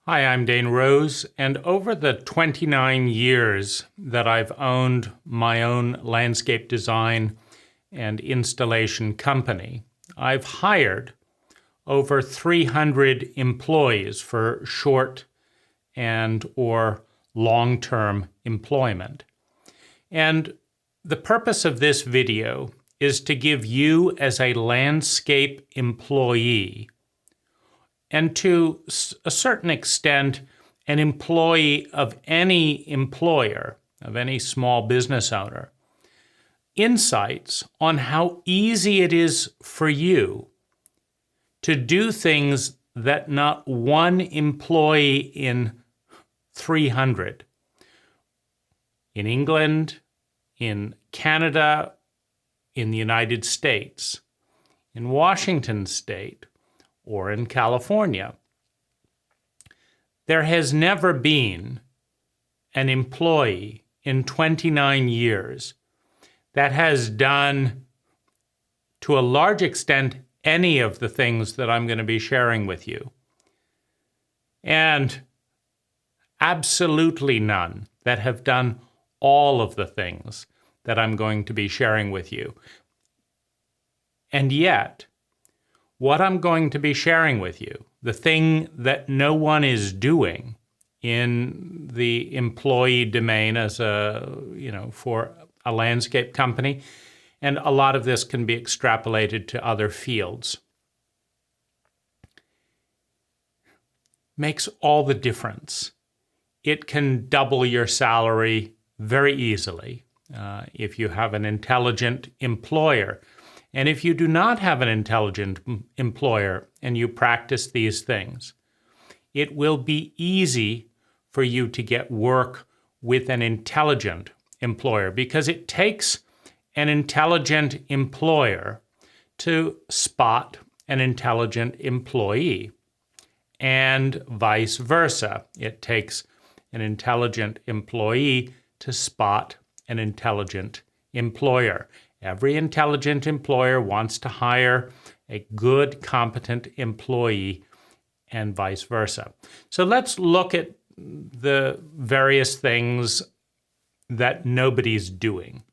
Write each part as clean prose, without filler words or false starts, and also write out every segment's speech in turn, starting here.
Hi, I'm Dane Rose, and over the 29 years that I've owned my own landscape design and installation company, I've hired over 300 employees for short and or long-term employment. And the purpose of this video is to give you as a landscape employee and to a certain extent, an employee of any employer, of any small business owner, insights on how easy it is for you to do things that not one employee in 300 in England, in Canada, in the United States, in Washington State, or in California. There has never been an employee in 29 years that has done, to a large extent, any of the things that I'm going to be sharing with you. And absolutely none that have done all of the things that I'm going to be sharing with you. And yet, what I'm going to be sharing with you, the thing that no one is doing in the employee domain as for a landscape company, and a lot of this can be extrapolated to other fields, makes all the difference. It can double your salary very easily if you have an intelligent employer. And if you do not have an intelligent employer and you practice these things, it will be easy for you to get work with an intelligent employer, because it takes an intelligent employer to spot an intelligent employee, and vice versa. It takes an intelligent employee to spot an intelligent employer. Every intelligent employer wants to hire a good, competent employee, and vice versa. So let's look at the various things that nobody's doing.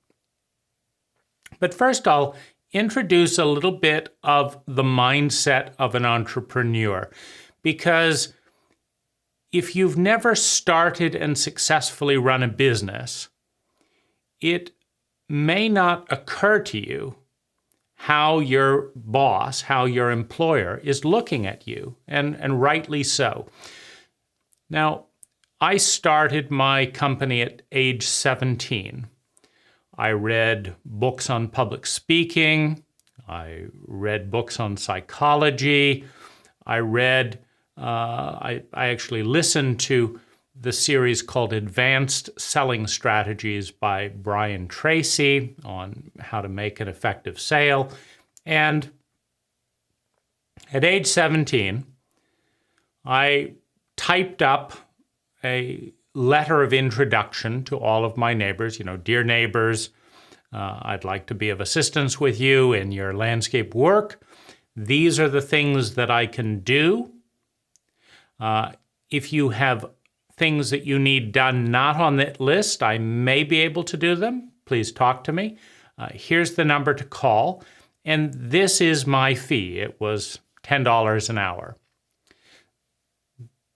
But first, I'll introduce a little bit of the mindset of an entrepreneur, because if you've never started and successfully run a business, it may not occur to you how your boss, how your employer is looking at you, and rightly so. Now, I started my company at age 17. I read books on public speaking. I read books on psychology. I actually listened to the series called Advanced Selling Strategies by Brian Tracy on how to make an effective sale. And at age 17, I typed up a letter of introduction to all of my neighbors. Dear neighbors, I'd like to be of assistance with you in your landscape work. These are the things that I can do. If you have things that you need done not on that list, I may be able to do them. Please talk to me. Here's the number to call. And this is my fee. It was $10 an hour.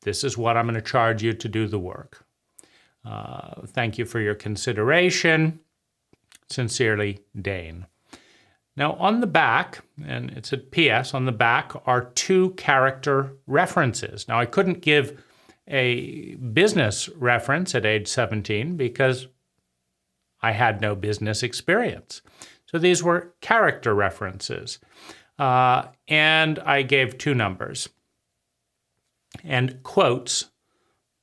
This is what I'm going to charge you to do the work. Thank you for your consideration. Sincerely, Dane. Now on the back, and it's a PS, on the back are 2 character references. Now I couldn't give a business reference at age 17 because I had no business experience. So these were character references. And I gave 2 numbers and quotes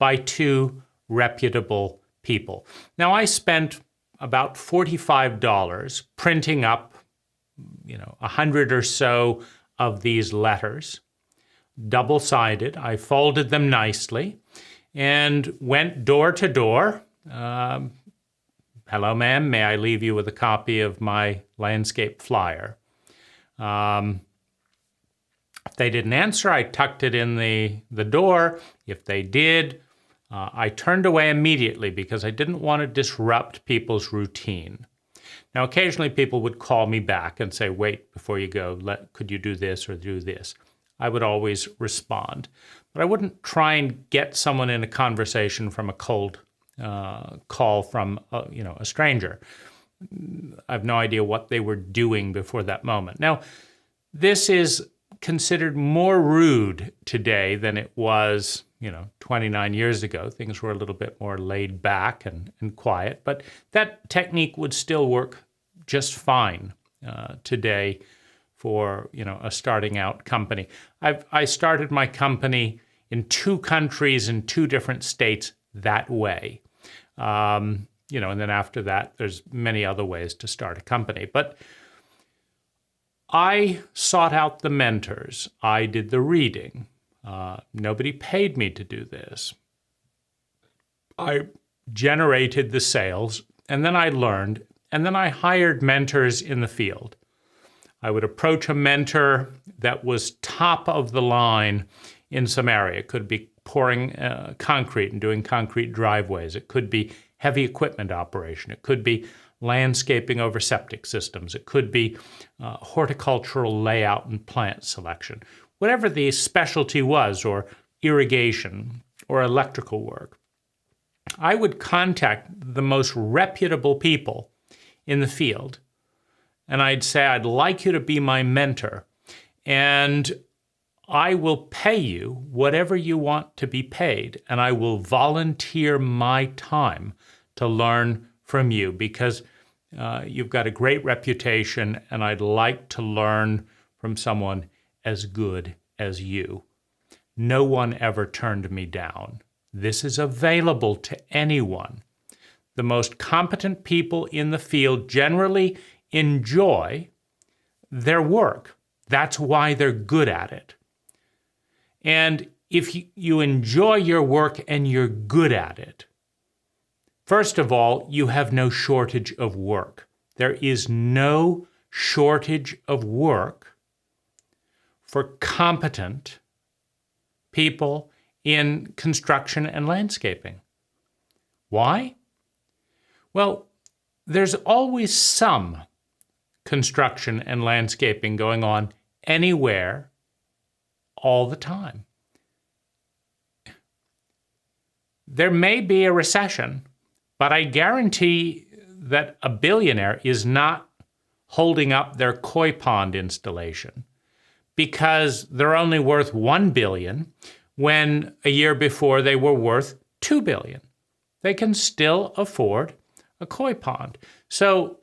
by 2 reputable people. Now I spent about $45 printing up 100 or so of these letters, double-sided. I folded them nicely and went door to door. Hello, ma'am, may I leave you with a copy of my landscape flyer? If they didn't answer, I tucked it in the door. If they did, I turned away immediately because I didn't want to disrupt people's routine. Now, occasionally people would call me back and say, wait, before you go, could you do this or do this? I would always respond. But I wouldn't try and get someone in a conversation from a cold call from a stranger. I have no idea what they were doing before that moment. Now, this is considered more rude today than it was 29 years ago. Things were a little bit more laid back and quiet, but that technique would still work just fine today for a starting out company. I started my company in 2 countries in 2 different states that way. And then after that, there's many other ways to start a company. But I sought out the mentors. I did the reading. Nobody paid me to do this. I generated the sales, and then I learned, and then I hired mentors in the field. I would approach a mentor that was top of the line in some area. It could be pouring concrete and doing concrete driveways. It could be heavy equipment operation. It could be landscaping over septic systems. It could be horticultural layout and plant selection. Whatever the specialty was, or irrigation or electrical work, I would contact the most reputable people in the field, and I'd say, I'd like you to be my mentor, and I will pay you whatever you want to be paid, and I will volunteer my time to learn from you because you've got a great reputation, and I'd like to learn from someone as good as you. No one ever turned me down. This is available to anyone. The most competent people in the field generally enjoy their work. That's why they're good at it. And if you enjoy your work and you're good at it, first of all, you have no shortage of work. There is no shortage of work for competent people in construction and landscaping. Why? Well, there's always some construction and landscaping going on anywhere all the time. There may be a recession, but I guarantee that a billionaire is not holding up their koi pond installation because they're only worth $1 billion when a year before they were worth $2 billion. They can still afford a koi pond. So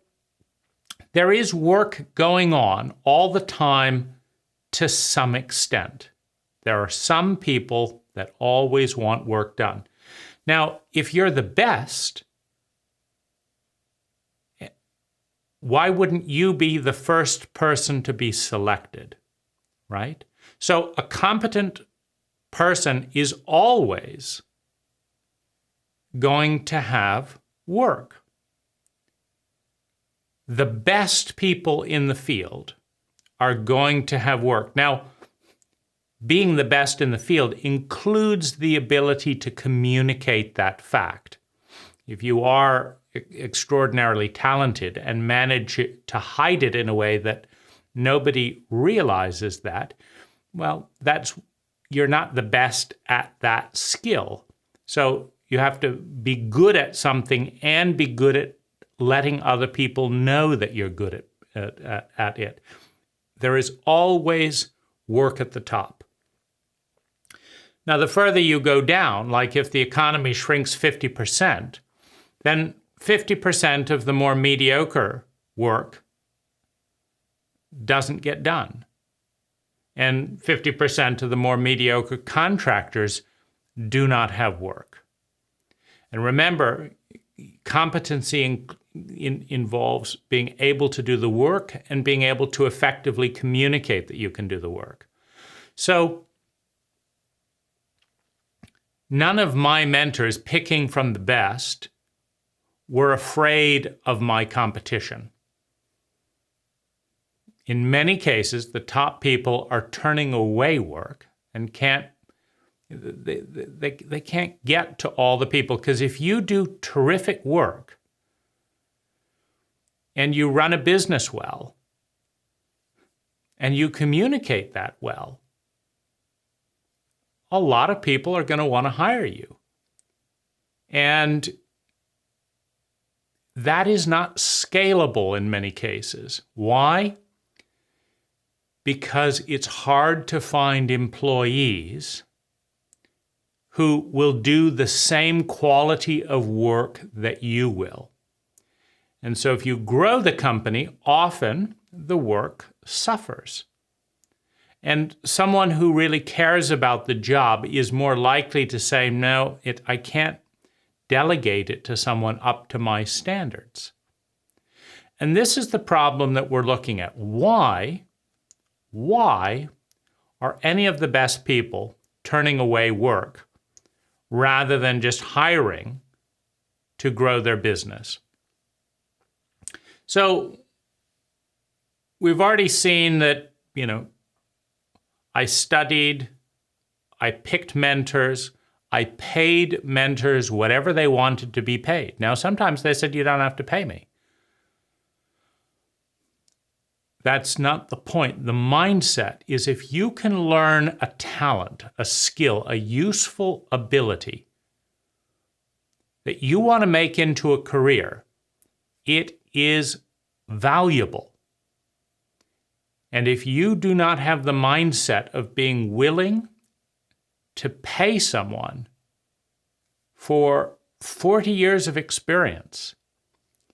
there is work going on all the time to some extent. There are some people that always want work done. Now, if you're the best, why wouldn't you be the first person to be selected, right? So a competent person is always going to have work. The best people in the field are going to have work. Now, being the best in the field includes the ability to communicate that fact. If you are extraordinarily talented and manage to hide it in a way that nobody realizes that, well, you're not the best at that skill. So you have to be good at something and be good at letting other people know that you're good at it. There is always work at the top. Now, the further you go down, like if the economy shrinks 50%, then 50% of the more mediocre work doesn't get done. And 50% of the more mediocre contractors do not have work. And remember, competency involves being able to do the work and being able to effectively communicate that you can do the work. So none of my mentors, picking from the best, were afraid of my competition. In many cases, the top people are turning away work and they can't get to all the people, because if you do terrific work and you run a business well and you communicate that well, a lot of people are going to want to hire you. And that is not scalable in many cases. Why? Because it's hard to find employees who will do the same quality of work that you will. And so if you grow the company, often the work suffers. And someone who really cares about the job is more likely to say, no, I can't delegate it to someone up to my standards. And this is the problem that we're looking at. Why are any of the best people turning away work rather than just hiring to grow their business? So we've already seen that, I studied, I picked mentors, I paid mentors whatever they wanted to be paid. Now, sometimes they said, you don't have to pay me. That's not the point. The mindset is, if you can learn a talent, a skill, a useful ability that you want to make into a career, it is valuable. And if you do not have the mindset of being willing to pay someone for 40 years of experience,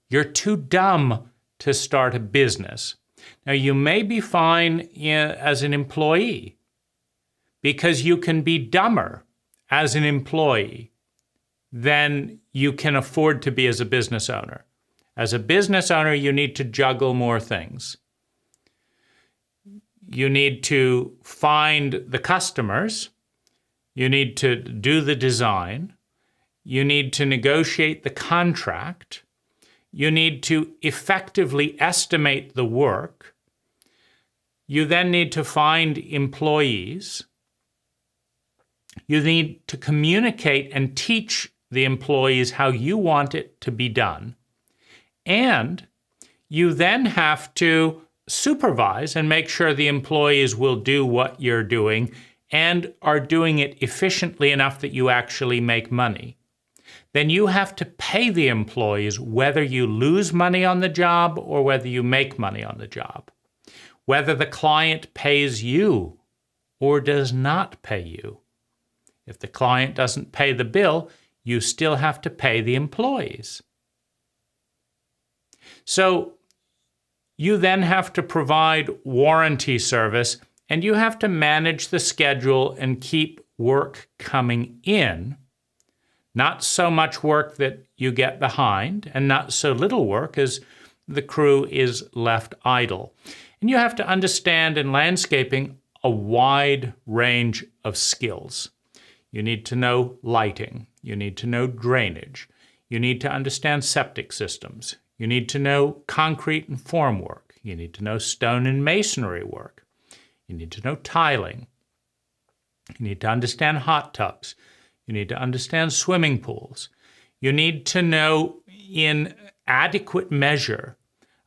you're too dumb to start a business. Now, you may be fine as an employee because you can be dumber as an employee than you can afford to be as a business owner. As a business owner, you need to juggle more things. You need to find the customers. You need to do the design. You need to negotiate the contract. You need to effectively estimate the work. You then need to find employees. You need to communicate and teach the employees how you want it to be done. And you then have to supervise and make sure the employees will do what you're doing and are doing it efficiently enough that you actually make money. Then you have to pay the employees whether you lose money on the job or whether you make money on the job, whether the client pays you or does not pay you. If the client doesn't pay the bill, you still have to pay the employees. So you then have to provide warranty service, and you have to manage the schedule and keep work coming in. Not so much work that you get behind, and not so little work as the crew is left idle. And you have to understand in landscaping a wide range of skills. You need to know lighting. You need to know drainage. You need to understand septic systems. You need to know concrete and form work. You need to know stone and masonry work. You need to know tiling. You need to understand hot tubs. You need to understand swimming pools. You need to know in adequate measure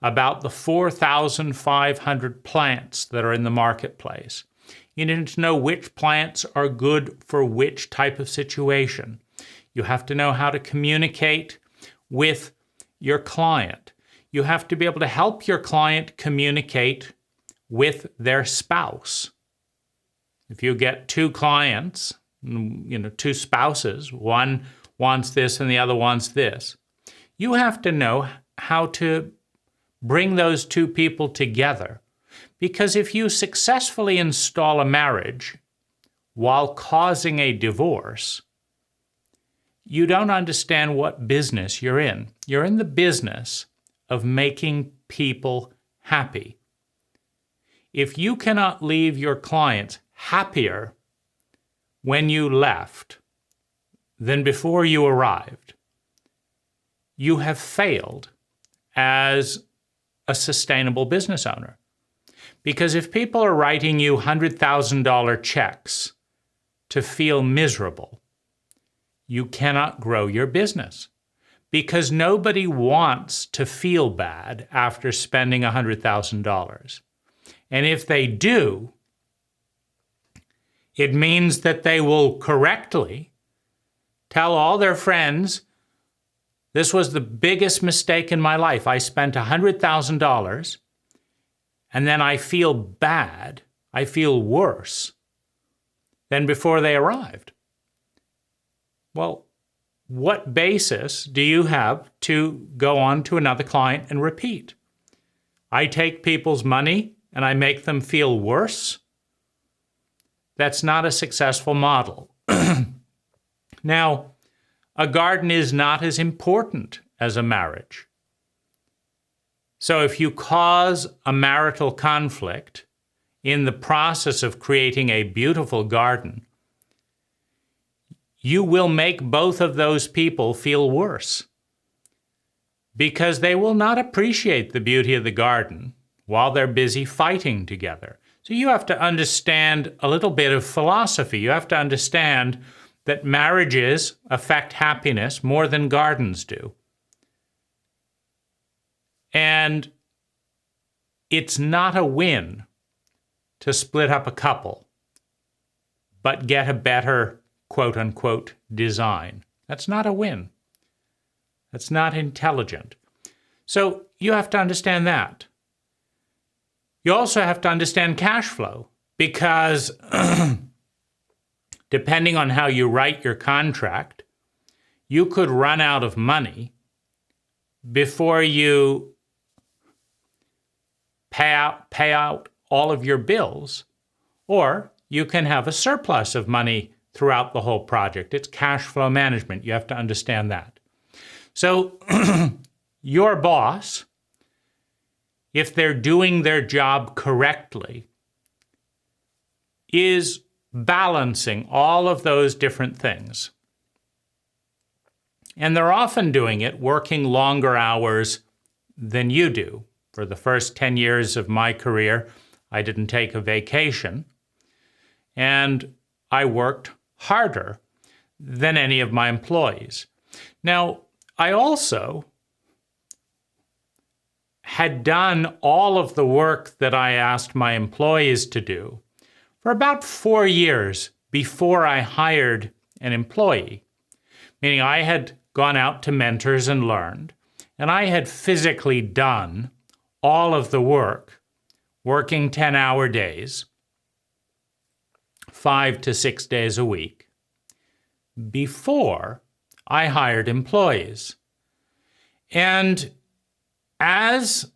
about the 4,500 plants that are in the marketplace. You need to know which plants are good for which type of situation. You have to know how to communicate with your client. You have to be able to help your client communicate with their spouse. If you get two clients, two spouses, one wants this and the other wants this, you have to know how to bring those two people together. Because if you successfully install a marriage while causing a divorce, you don't understand what business you're in. You're in the business of making people happy. If you cannot leave your clients happier when you left than before you arrived, you have failed as a sustainable business owner. Because if people are writing you $100,000 checks to feel miserable, you cannot grow your business. Because nobody wants to feel bad after spending $100,000. And if they do, it means that they will correctly tell all their friends, this was the biggest mistake in my life. I spent $100,000 and then I feel bad. I feel worse than before they arrived. Well, what basis do you have to go on to another client and repeat? I take people's money and I make them feel worse? That's not a successful model. Now, a garden is not as important as a marriage. So if you cause a marital conflict in the process of creating a beautiful garden, you will make both of those people feel worse because they will not appreciate the beauty of the garden while they're busy fighting together. So you have to understand a little bit of philosophy. You have to understand that marriages affect happiness more than gardens do. And it's not a win to split up a couple, but get a better quote-unquote design. That's not a win. That's not intelligent. So you have to understand that. You also have to understand cash flow because depending on how you write your contract, you could run out of money before you pay out all of your bills, or you can have a surplus of money throughout the whole project. It's cash flow management. You have to understand that. So your boss, if they're doing their job correctly, is balancing all of those different things. And they're often doing it working longer hours than you do. For the first 10 years of my career, I didn't take a vacation, and I worked harder than any of my employees. Now, I also had done all of the work that I asked my employees to do for about 4 years before I hired an employee, meaning I had gone out to mentors and learned, and I had physically done all of the work, working 10-hour days, 5 to 6 days a week, before I hired employees. And as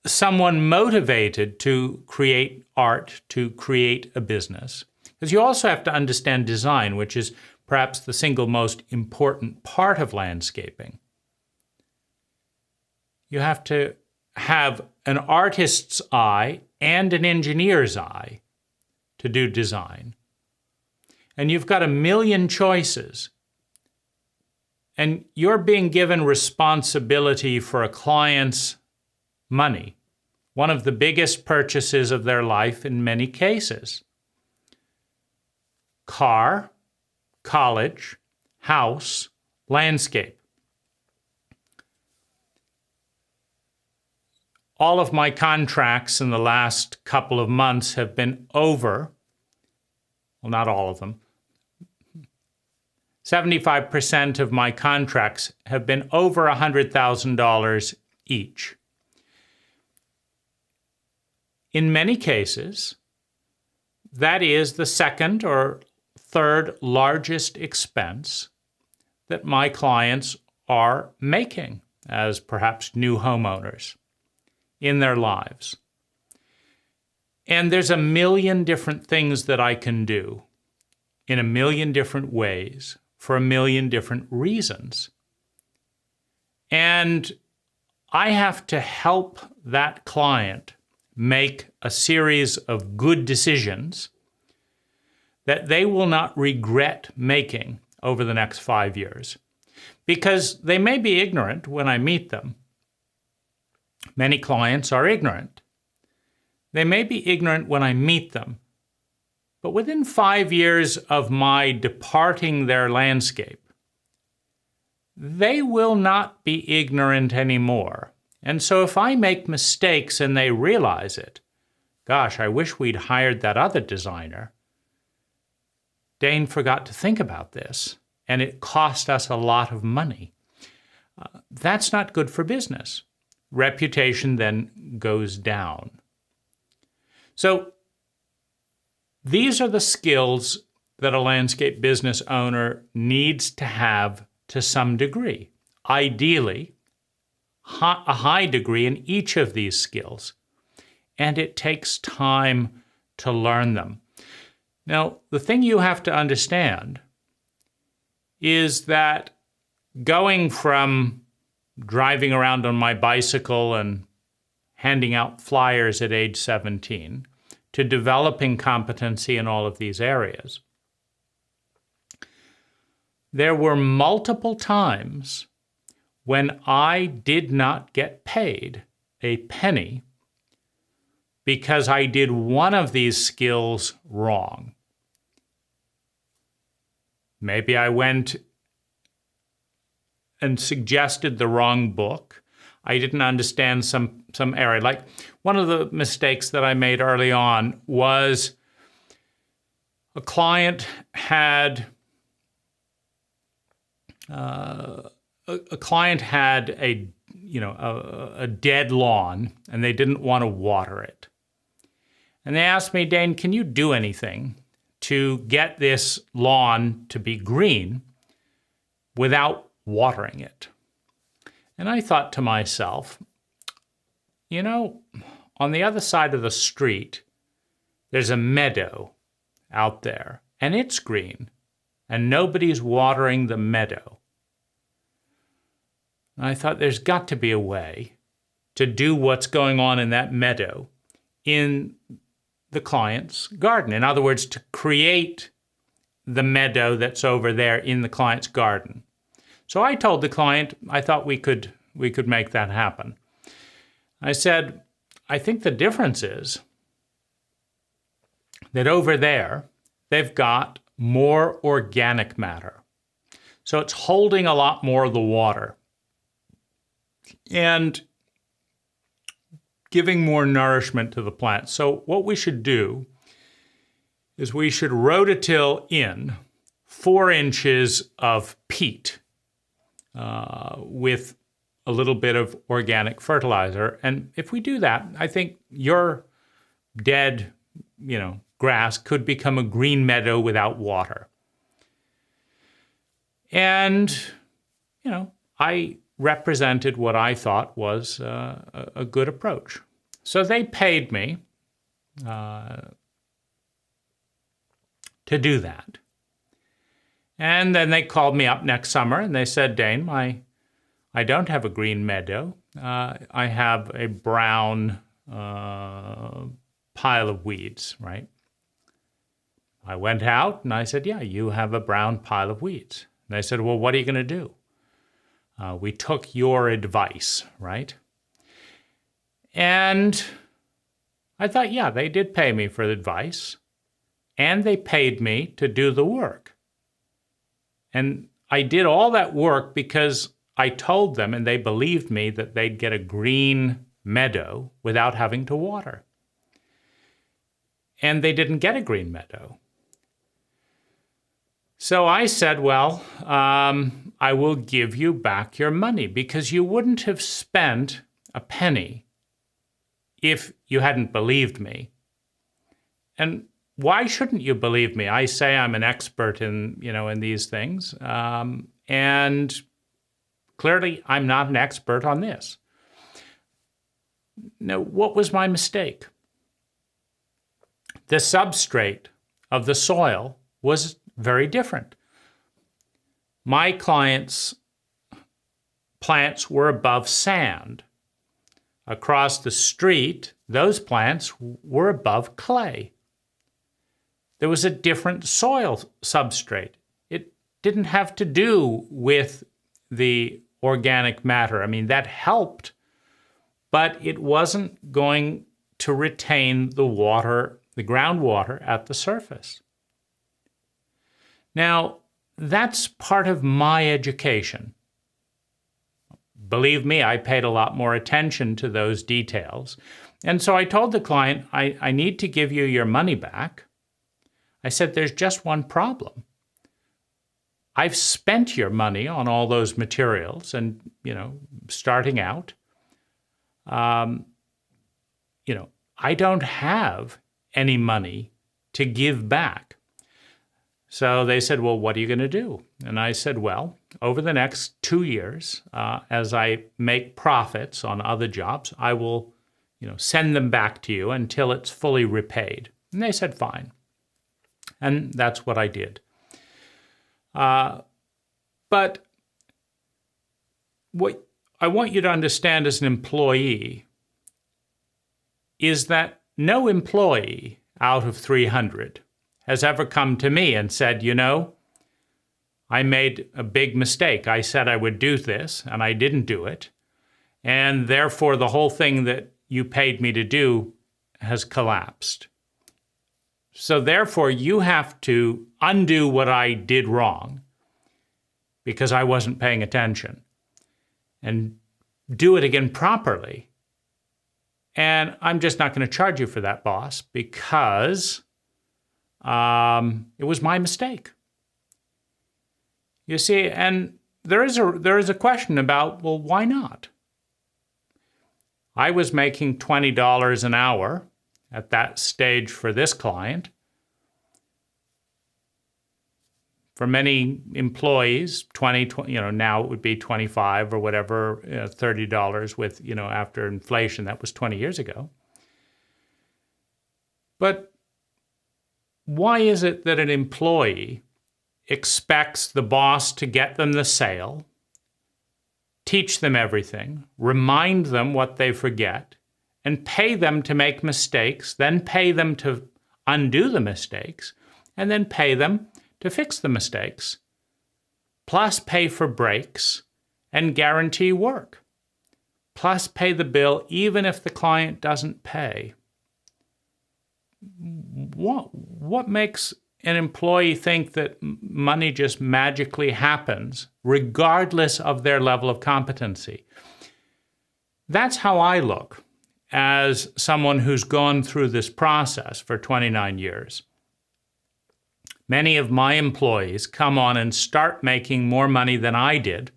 someone motivated to create art, to create a business, because you also have to understand design, which is perhaps the single most important part of landscaping. You have to have an artist's eye and an engineer's eye to do design. And you've got a million choices. And you're being given responsibility for a client's money, one of the biggest purchases of their life in many cases. Car, college, house, landscape. All of my contracts in the last couple of months have been over, well, not all of them, 75% of my contracts have been over $100,000 each. In many cases, that is the second or third largest expense that my clients are making as perhaps new homeowners in their lives. And there's a million different things that I can do in a million different ways for a million different reasons. And I have to help that client make a series of good decisions that they will not regret making over the next 5 years. Because they may be ignorant when I meet them. Many clients are ignorant. They may be ignorant when I meet them, but within 5 years of my departing their landscape, they will not be ignorant anymore. And so if I make mistakes and they realize it, gosh, I wish we'd hired that other designer. Dane forgot to think about this, and it cost us a lot of money. That's not good for business. Reputation then goes down. So these are the skills that a landscape business owner needs to have to some degree. Ideally, a high degree in each of these skills. And it takes time to learn them. Now, the thing you have to understand is that going from driving around on my bicycle and handing out flyers at age 17 to developing competency in all of these areas, there were multiple times when I did not get paid a penny because I did one of these skills wrong. Maybe I went and suggested the wrong book. I didn't understand some area. Like one of the mistakes that I made early on was a client had a dead lawn and they didn't want to water it. And they asked me, Dane, can you do anything to get this lawn to be green without watering it? And I thought to myself, on the other side of the street, there's a meadow out there, and it's green, and nobody's watering the meadow. And I thought there's got to be a way to do what's going on in that meadow in the client's garden. In other words, to create the meadow that's over there in the client's garden. So I told the client I thought we could make that happen. I said, I think the difference is that over there, they've got more organic matter. So it's holding a lot more of the water and giving more nourishment to the plant. So what we should do is we should rototill in 4 inches of peat with a little bit of organic fertilizer. And if we do that, I think your dead, grass could become a green meadow without water. And, I represented what I thought was a good approach. So they paid me to do that. And then they called me up next summer and they said, Dane, I don't have a green meadow. I have a brown pile of weeds, right? I went out and I said, yeah, you have a brown pile of weeds. And they said, well, what are you going to do? We took your advice, right? And I thought, yeah, they did pay me for the advice, and they paid me to do the work. And I did all that work because I told them, and they believed me, that they'd get a green meadow without having to water. And they didn't get a green meadow. So I said, well, I will give you back your money because you wouldn't have spent a penny if you hadn't believed me. And why shouldn't you believe me? I say I'm an expert in these things. And clearly I'm not an expert on this. Now, what was my mistake? The substrate of the soil was very different. My clients' plants were above sand. Across the street, those plants were above clay. There was a different soil substrate. It didn't have to do with the organic matter. I mean, that helped, but it wasn't going to retain the water, the groundwater at the surface. Now, that's part of my education. Believe me, I paid a lot more attention to those details. And so I told the client, I need to give you your money back. I said, there's just one problem. I've spent your money on all those materials and, starting out, I don't have any money to give back. So they said, well, what are you going to do? And I said, well, over the next 2 years, as I make profits on other jobs, I will, send them back to you until it's fully repaid. And they said, fine. And that's what I did. But what I want you to understand as an employee is that no employee out of 300 has ever come to me and said, I made a big mistake. I said I would do this, and I didn't do it. And therefore, the whole thing that you paid me to do has collapsed. So therefore, you have to undo what I did wrong because I wasn't paying attention and do it again properly. And I'm just not going to charge you for that, boss, because it was my mistake. You see, and there is a question about, well, why not? I was making $20 an hour at that stage for this client. For many employees, now it would be 25 or whatever, $30 with, after inflation, that was 20 years ago. But why is it that an employee expects the boss to get them the sale, teach them everything, remind them what they forget, and pay them to make mistakes, then pay them to undo the mistakes, and then pay them to fix the mistakes, plus pay for breaks and guarantee work, plus pay the bill even if the client doesn't pay? What makes an employee think that money just magically happens regardless of their level of competency? That's how I look as someone who's gone through this process for 29 years. Many of my employees come on and start making more money than I did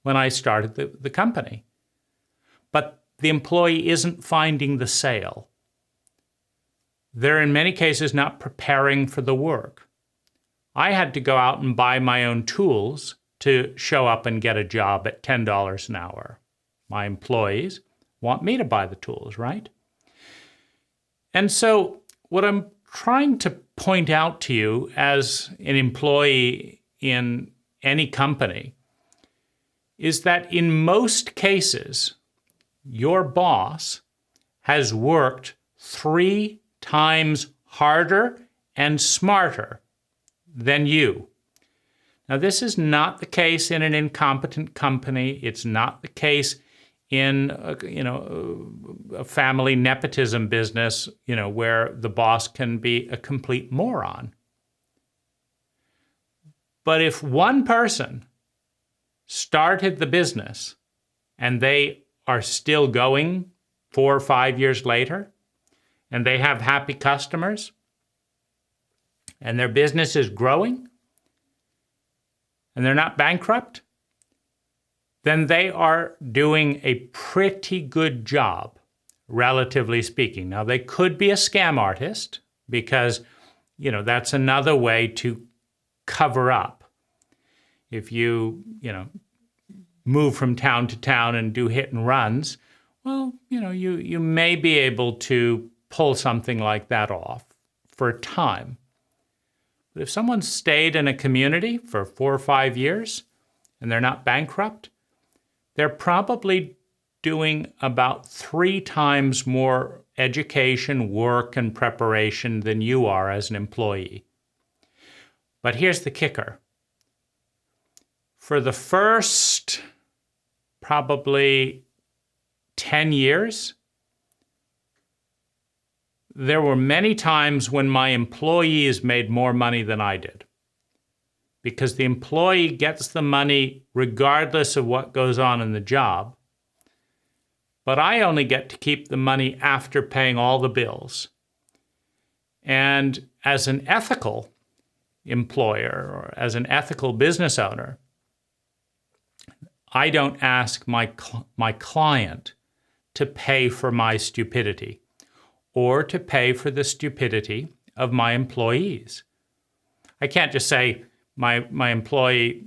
when I started the company. But the employee isn't finding the sale. They're in many cases not preparing for the work. I had to go out and buy my own tools to show up and get a job at $10 an hour. My employees want me to buy the tools, right? And so what I'm trying to point out to you as an employee in any company is that in most cases, your boss has worked 3 times harder and smarter than you. Now, this is not the case in an incompetent company. It's not the case in a family nepotism business, where the boss can be a complete moron. But if one person started the business and they are still going 4 or 5 years later, and they have happy customers, and their business is growing, and they're not bankrupt, then they are doing a pretty good job, relatively speaking. Now, they could be a scam artist because, that's another way to cover up. If you, move from town to town and do hit and runs, well, you may be able to pull something like that off for a time. But if someone stayed in a community for 4 or 5 years and they're not bankrupt, they're probably doing about 3 times more education, work, and preparation than you are as an employee. But here's the kicker. For the first probably 10 years, there were many times when my employees made more money than I did, because the employee gets the money regardless of what goes on in the job, but I only get to keep the money after paying all the bills. And as an ethical employer or as an ethical business owner, I don't ask my client to pay for my stupidity or to pay for the stupidity of my employees. I can't just say my employee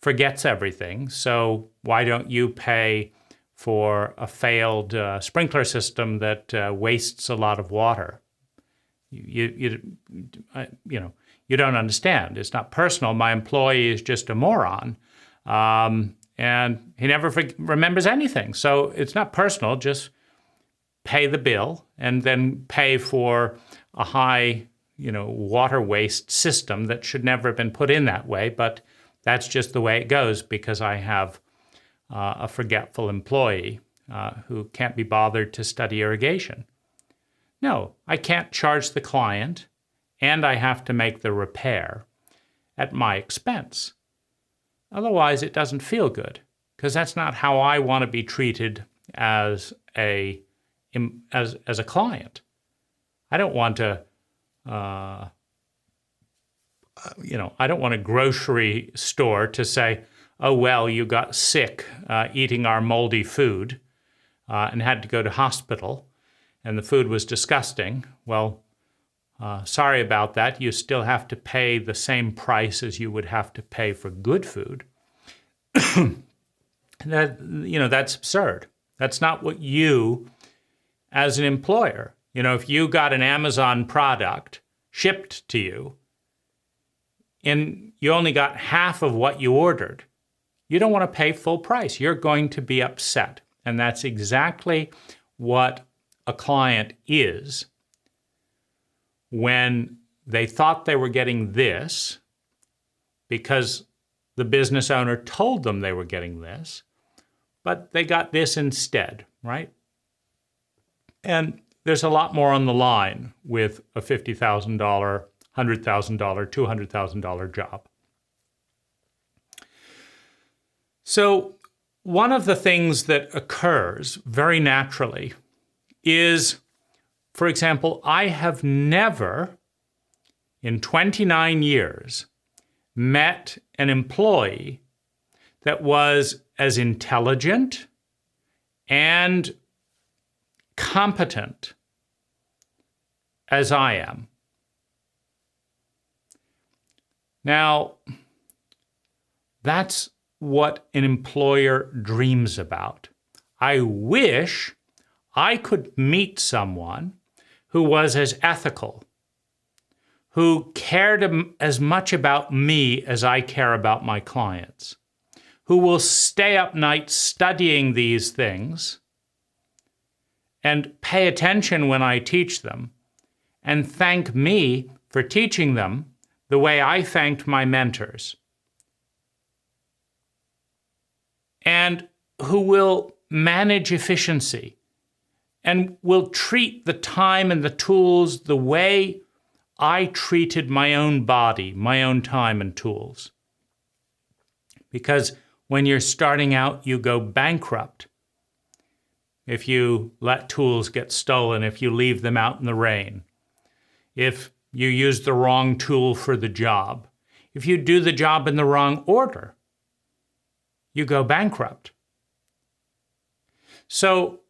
forgets everything, so why don't you pay for a failed sprinkler system that wastes a lot of water? You don't understand. It's not personal. My employee is just a moron, and he never remembers anything. So it's not personal. Just pay the bill and then pay for a high, water waste system that should never have been put in that way. But that's just the way it goes because I have a forgetful employee who can't be bothered to study irrigation. No, I can't charge the client, and I have to make the repair at my expense. Otherwise, it doesn't feel good, because that's not how I want to be treated as a client. I don't want to, I don't want a grocery store to say, oh, well, you got sick eating our moldy food and had to go to hospital, and the food was disgusting. Well, sorry about that. You still have to pay the same price as you would have to pay for good food. That's absurd. That's not what you, as an employer, if you got an Amazon product shipped to you and you only got half of what you ordered, you don't want to pay full price. You're going to be upset. And that's exactly what a client is when they thought they were getting this because the business owner told them they were getting this, but they got this instead, right? And there's a lot more on the line with a $50,000, $100,000, $200,000 job. So one of the things that occurs very naturally is, for example, I have never, in 29 years, met an employee that was as intelligent and competent as I am. Now, that's what an employer dreams about. I wish I could meet someone who was as ethical, who cared as much about me as I care about my clients, who will stay up nights studying these things and pay attention when I teach them and thank me for teaching them the way I thanked my mentors, and who will manage efficiency and will treat the time and the tools the way I treated my own body, my own time and tools. Because when you're starting out, you go bankrupt if you let tools get stolen, if you leave them out in the rain, if you use the wrong tool for the job, if you do the job in the wrong order, you go bankrupt. So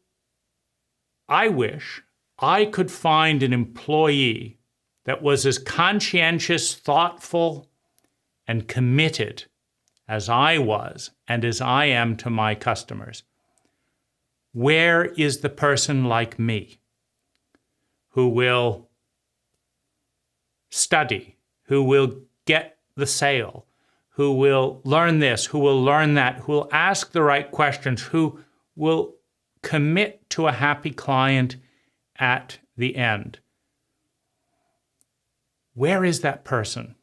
I wish I could find an employee that was as conscientious, thoughtful, and committed as I was and as I am to my customers. Where is the person like me who will study, who will get the sale, who will learn this, who will learn that, who will ask the right questions, who will commit to a happy client at the end? Where is that person?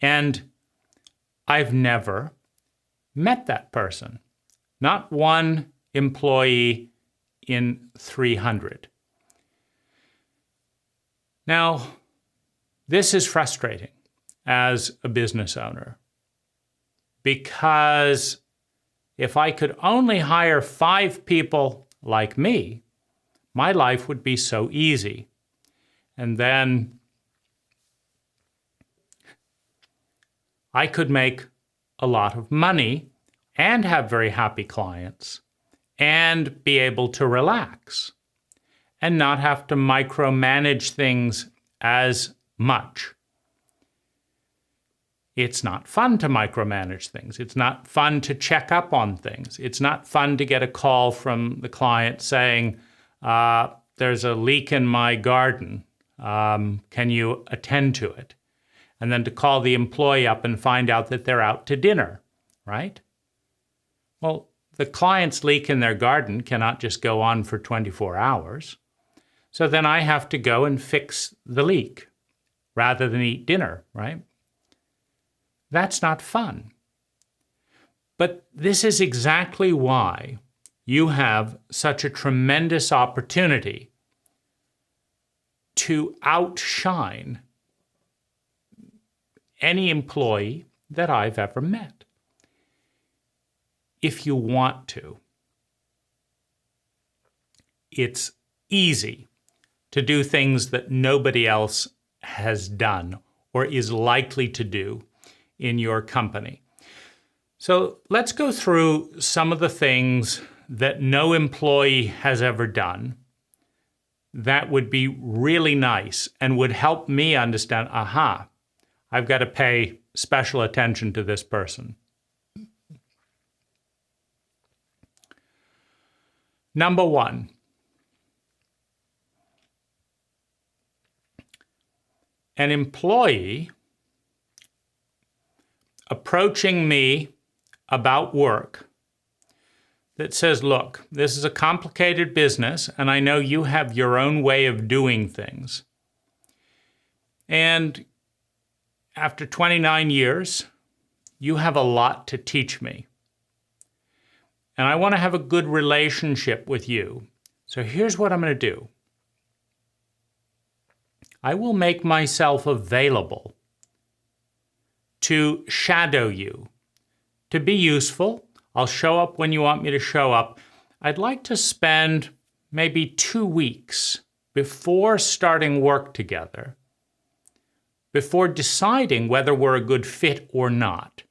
And I've never met that person. Not one employee in 300. Now, this is frustrating as a business owner because if I could only hire 5 people like me, my life would be so easy. And then I could make a lot of money and have very happy clients and be able to relax and not have to micromanage things as much. It's not fun to micromanage things. It's not fun to check up on things. It's not fun to get a call from the client saying, there's a leak in my garden. Can you attend to it? And then to call the employee up and find out that they're out to dinner, right? Well, the client's leak in their garden cannot just go on for 24 hours. So then I have to go and fix the leak rather than eat dinner, right? That's not fun. But this is exactly why you have such a tremendous opportunity to outshine any employee that I've ever met, if you want to. It's easy to do things that nobody else has done or is likely to do in your company. So let's go through some of the things that no employee has ever done that would be really nice and would help me understand, I've got to pay special attention to this person. Number 1, an employee approaching me about work that says, look, this is a complicated business, and I know you have your own way of doing things. And after 29 years, you have a lot to teach me. And I want to have a good relationship with you. So here's what I'm going to do. I will make myself available to shadow you, to be useful. I'll show up when you want me to show up. I'd like to spend maybe 2 weeks before starting work together, before deciding whether we're a good fit or not.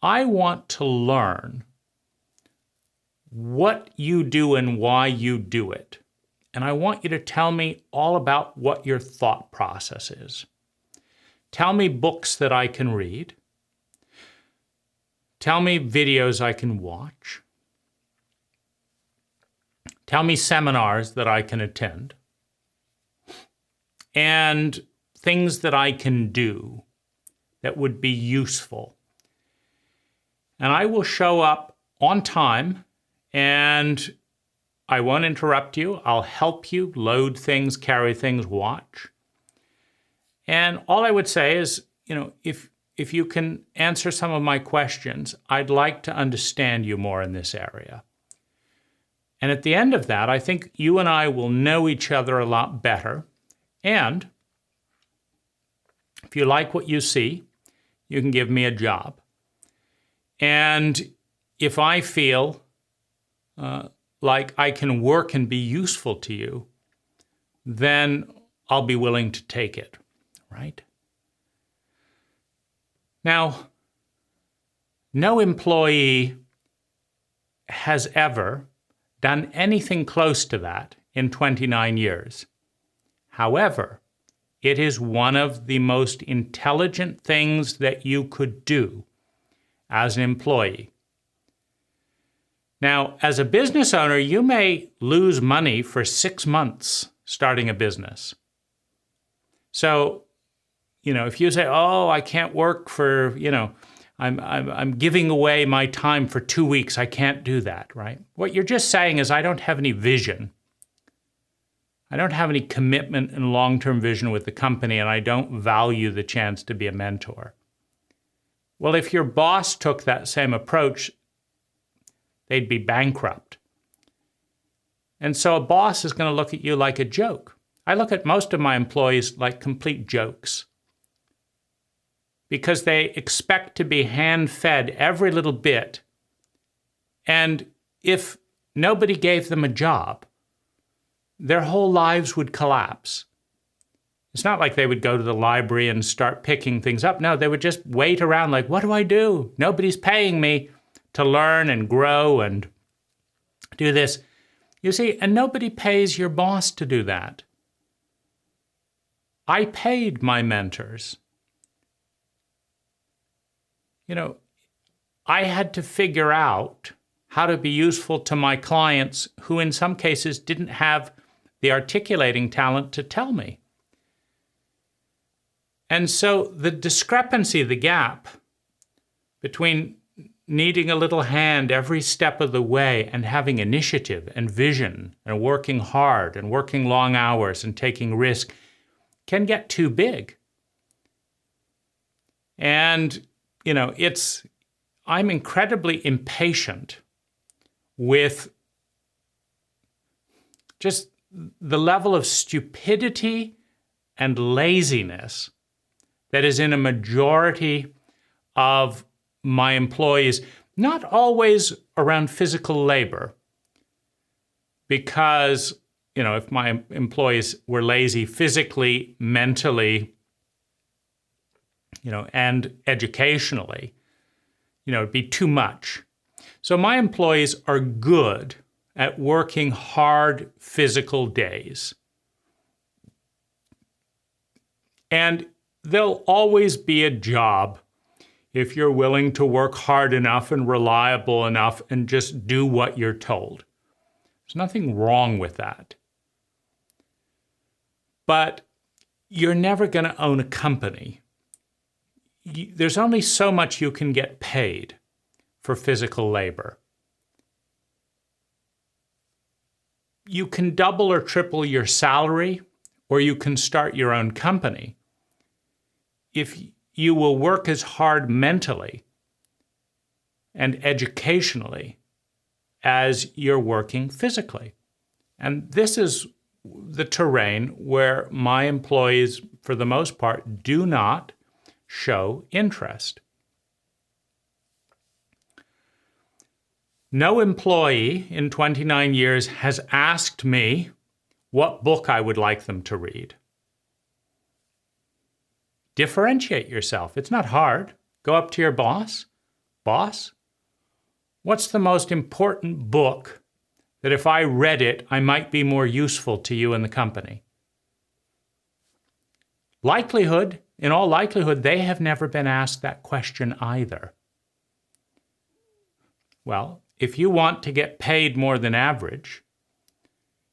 I want to learn what you do and why you do it. And I want you to tell me all about what your thought process is. Tell me books that I can read. Tell me videos I can watch. Tell me seminars that I can attend. And things that I can do that would be useful. And I will show up on time, and I won't interrupt you. I'll help you load things, carry things, watch. And all I would say is, if you can answer some of my questions, I'd like to understand you more in this area. And at the end of that, I think you and I will know each other a lot better. And if you like what you see, you can give me a job. And if I feel like I can work and be useful to you, then I'll be willing to take it, right? Now, no employee has ever done anything close to that in 29 years. However, it is one of the most intelligent things that you could do as an employee. Now, as a business owner, you may lose money for 6 months starting a business. So, if you say, I can't work for, I'm giving away my time for 2 weeks, I can't do that, right? What you're just saying is I don't have any vision. I don't have any commitment and long-term vision with the company, and I don't value the chance to be a mentor. Well, if your boss took that same approach, they'd be bankrupt. And so a boss is going to look at you like a joke. I look at most of my employees like complete jokes because they expect to be hand-fed every little bit. And if nobody gave them a job, their whole lives would collapse. It's not like they would go to the library and start picking things up. No, they would just wait around like, what do I do? Nobody's paying me to learn and grow and do this. You see, and nobody pays your boss to do that. I paid my mentors. I had to figure out how to be useful to my clients who in some cases didn't have the articulating talent to tell me. And so the discrepancy, the gap between needing a little hand every step of the way and having initiative and vision and working hard and working long hours and taking risk can get too big. And, I'm incredibly impatient with just the level of stupidity and laziness that is in a majority of my employees, not always around physical labor, because, if my employees were lazy physically, mentally, and educationally, it'd be too much. So my employees are good at working hard physical days. And there'll always be a job if you're willing to work hard enough and reliable enough and just do what you're told. There's nothing wrong with that. But you're never going to own a company. There's only so much you can get paid for physical labor. You can double or triple your salary, or you can start your own company if you will work as hard mentally and educationally as you're working physically. And this is the terrain where my employees, for the most part, do not show interest. No employee in 29 years has asked me what book I would like them to read. Differentiate yourself. It's not hard. Go up to your boss. Boss, what's the most important book that if I read it, I might be more useful to you and the company? In all likelihood, they have never been asked that question either. Well, if you want to get paid more than average,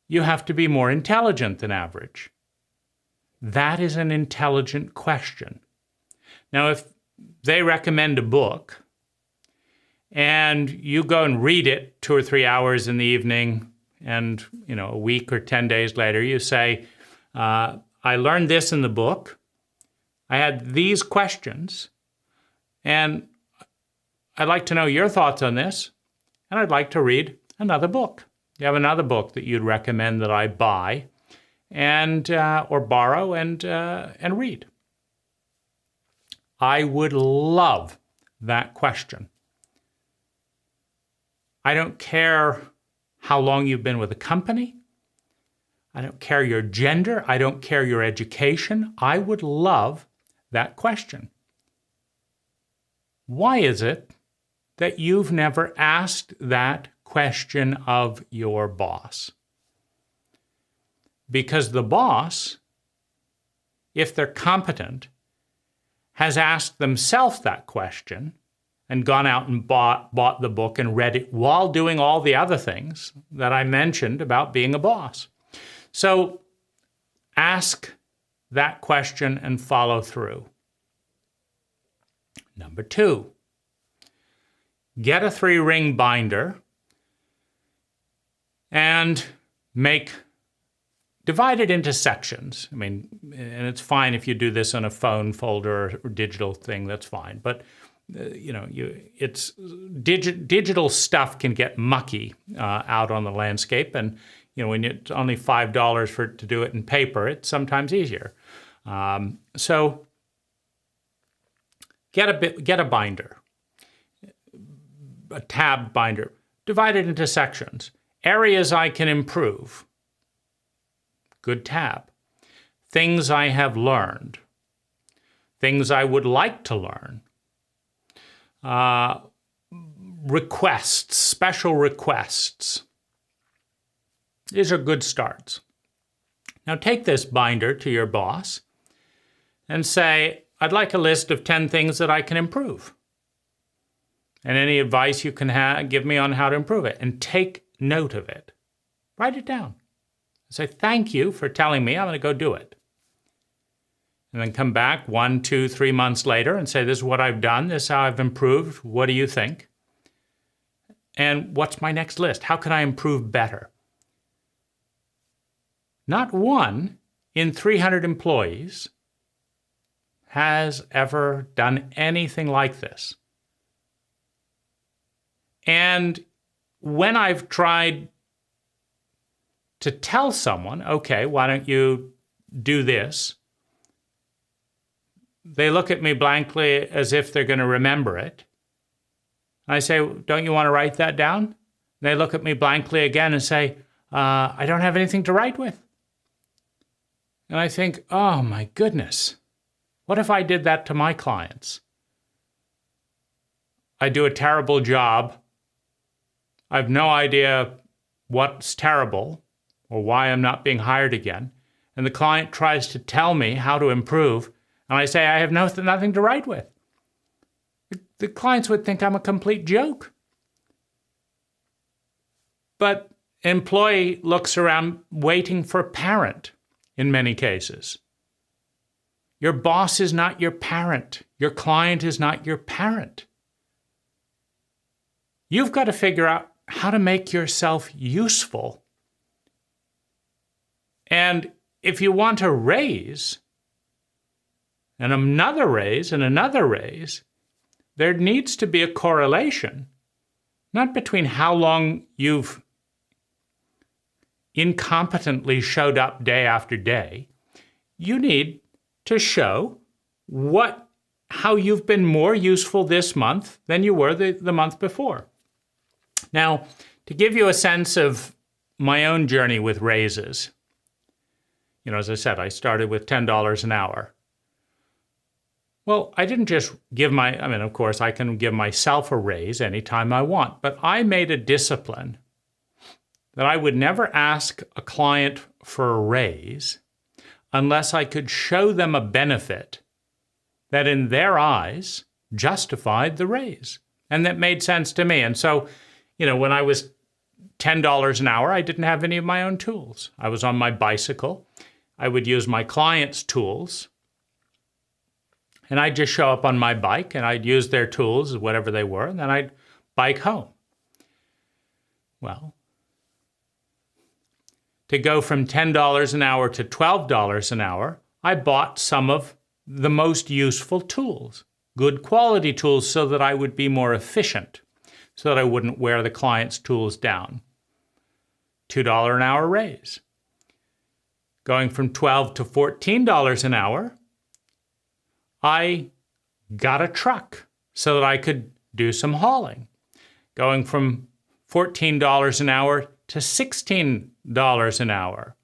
you have to be more intelligent than average. That is an intelligent question. Now, if they recommend a book and you go and read it 2 or 3 hours in the evening and, a week or 10 days later, you say, I learned this in the book. I had these questions, and I'd like to know your thoughts on this, and I'd like to read another book. You have another book that you'd recommend that I buy and or borrow and read? I would love that question. I don't care how long you've been with a company. I don't care your gender. I don't care your education. I would love that question. Why is it that you've never asked that question of your boss? Because the boss, if they're competent, has asked themselves that question and gone out and bought the book and read it while doing all the other things that I mentioned about being a boss. So ask that question and follow through. Number 2, get a 3-ring binder and divide it into sections. And it's fine if you do this on a phone folder or digital thing, that's fine. But digital stuff can get mucky out on the landscape, and when it's only $5 to do it in paper, it's sometimes easier. So get a binder, a tab binder, divide it into sections. Areas I can improve, good tab. Things I have learned, things I would like to learn, requests, special requests. These are good starts. Now take this binder to your boss and say, I'd like a list of 10 things that I can improve. And any advice you can give me on how to improve it. And take note of it. Write it down. Say, thank you for telling me. I'm going to go do it. And then come back 1, 2, 3 months later and say, this is what I've done. This is how I've improved. What do you think? And what's my next list? How can I improve better? Not one in 300 employees has ever done anything like this. And when I've tried to tell someone, okay, why don't you do this? They look at me blankly as if they're going to remember it. I say, don't you want to write that down? And they look at me blankly again and say, I don't have anything to write with. And I think, oh my goodness, what if I did that to my clients? I do a terrible job. I have no idea what's terrible or why I'm not being hired again. And the client tries to tell me how to improve. And I say, I have nothing to write with. The clients would think I'm a complete joke. But employee looks around waiting for parent in many cases. Your boss is not your parent. Your client is not your parent. You've got to figure out how to make yourself useful. And if you want a raise, and another raise, and another raise, there needs to be a correlation, not between how long you've incompetently showed up day after day. You need to show how you've been more useful this month than you were the month before. Now, to give you a sense of my own journey with raises, as I said, I started with $10 an hour. Well, I didn't just of course, I can give myself a raise anytime I want, but I made a discipline that I would never ask a client for a raise unless I could show them a benefit that in their eyes justified the raise and that made sense to me. And so, when I was $10 an hour, I didn't have any of my own tools. I was on my bicycle. I would use my clients' tools. And I'd just show up on my bike and I'd use their tools, whatever they were, and then I'd bike home. Well, to go from $10 an hour to $12 an hour, I bought some of the most useful tools, good quality tools, so that I would be more efficient, so that I wouldn't wear the client's tools down. $2 an hour raise. Going from $12 to $14 an hour, I got a truck so that I could do some hauling. Going from $14 an hour to $16 an hour.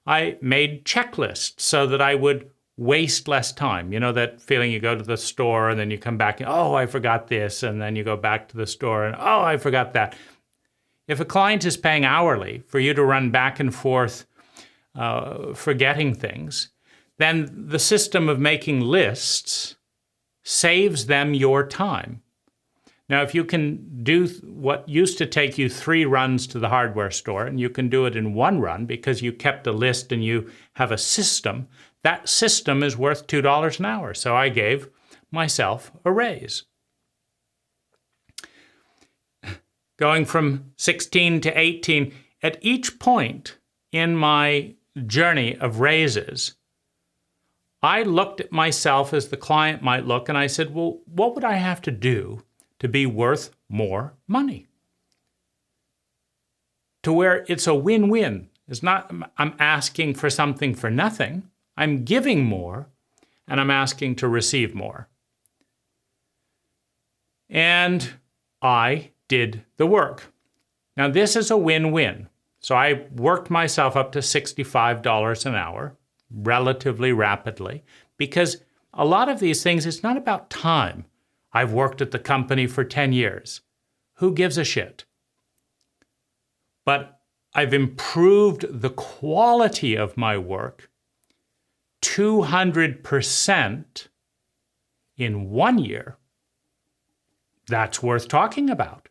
I made checklists so that I would waste less time. You know that feeling you go to the store and then you come back and, oh, I forgot this, and then you go back to the store and, oh, I forgot that. If a client is paying hourly for you to run back and forth forgetting things, then the system of making lists saves them your time. Now, if you can do what used to take you 3 runs to the hardware store, and you can do it in 1 run because you kept a list and you have a system, that system is worth $2 an hour. So I gave myself a raise. Going from 16 to 18, at each point in my journey of raises, I looked at myself as the client might look, and I said, well, what would I have to do to be worth more money? to where it's a win-win. It's not I'm asking for something for nothing. I'm giving more, and I'm asking to receive more. And I did the work. Now, this is a win-win. So I worked myself up to $65 an hour relatively rapidly, because a lot of these things, it's not about time. I've worked at the company for 10 years. Who gives a shit? But I've improved the quality of my work 200% in 1 year. That's worth talking about.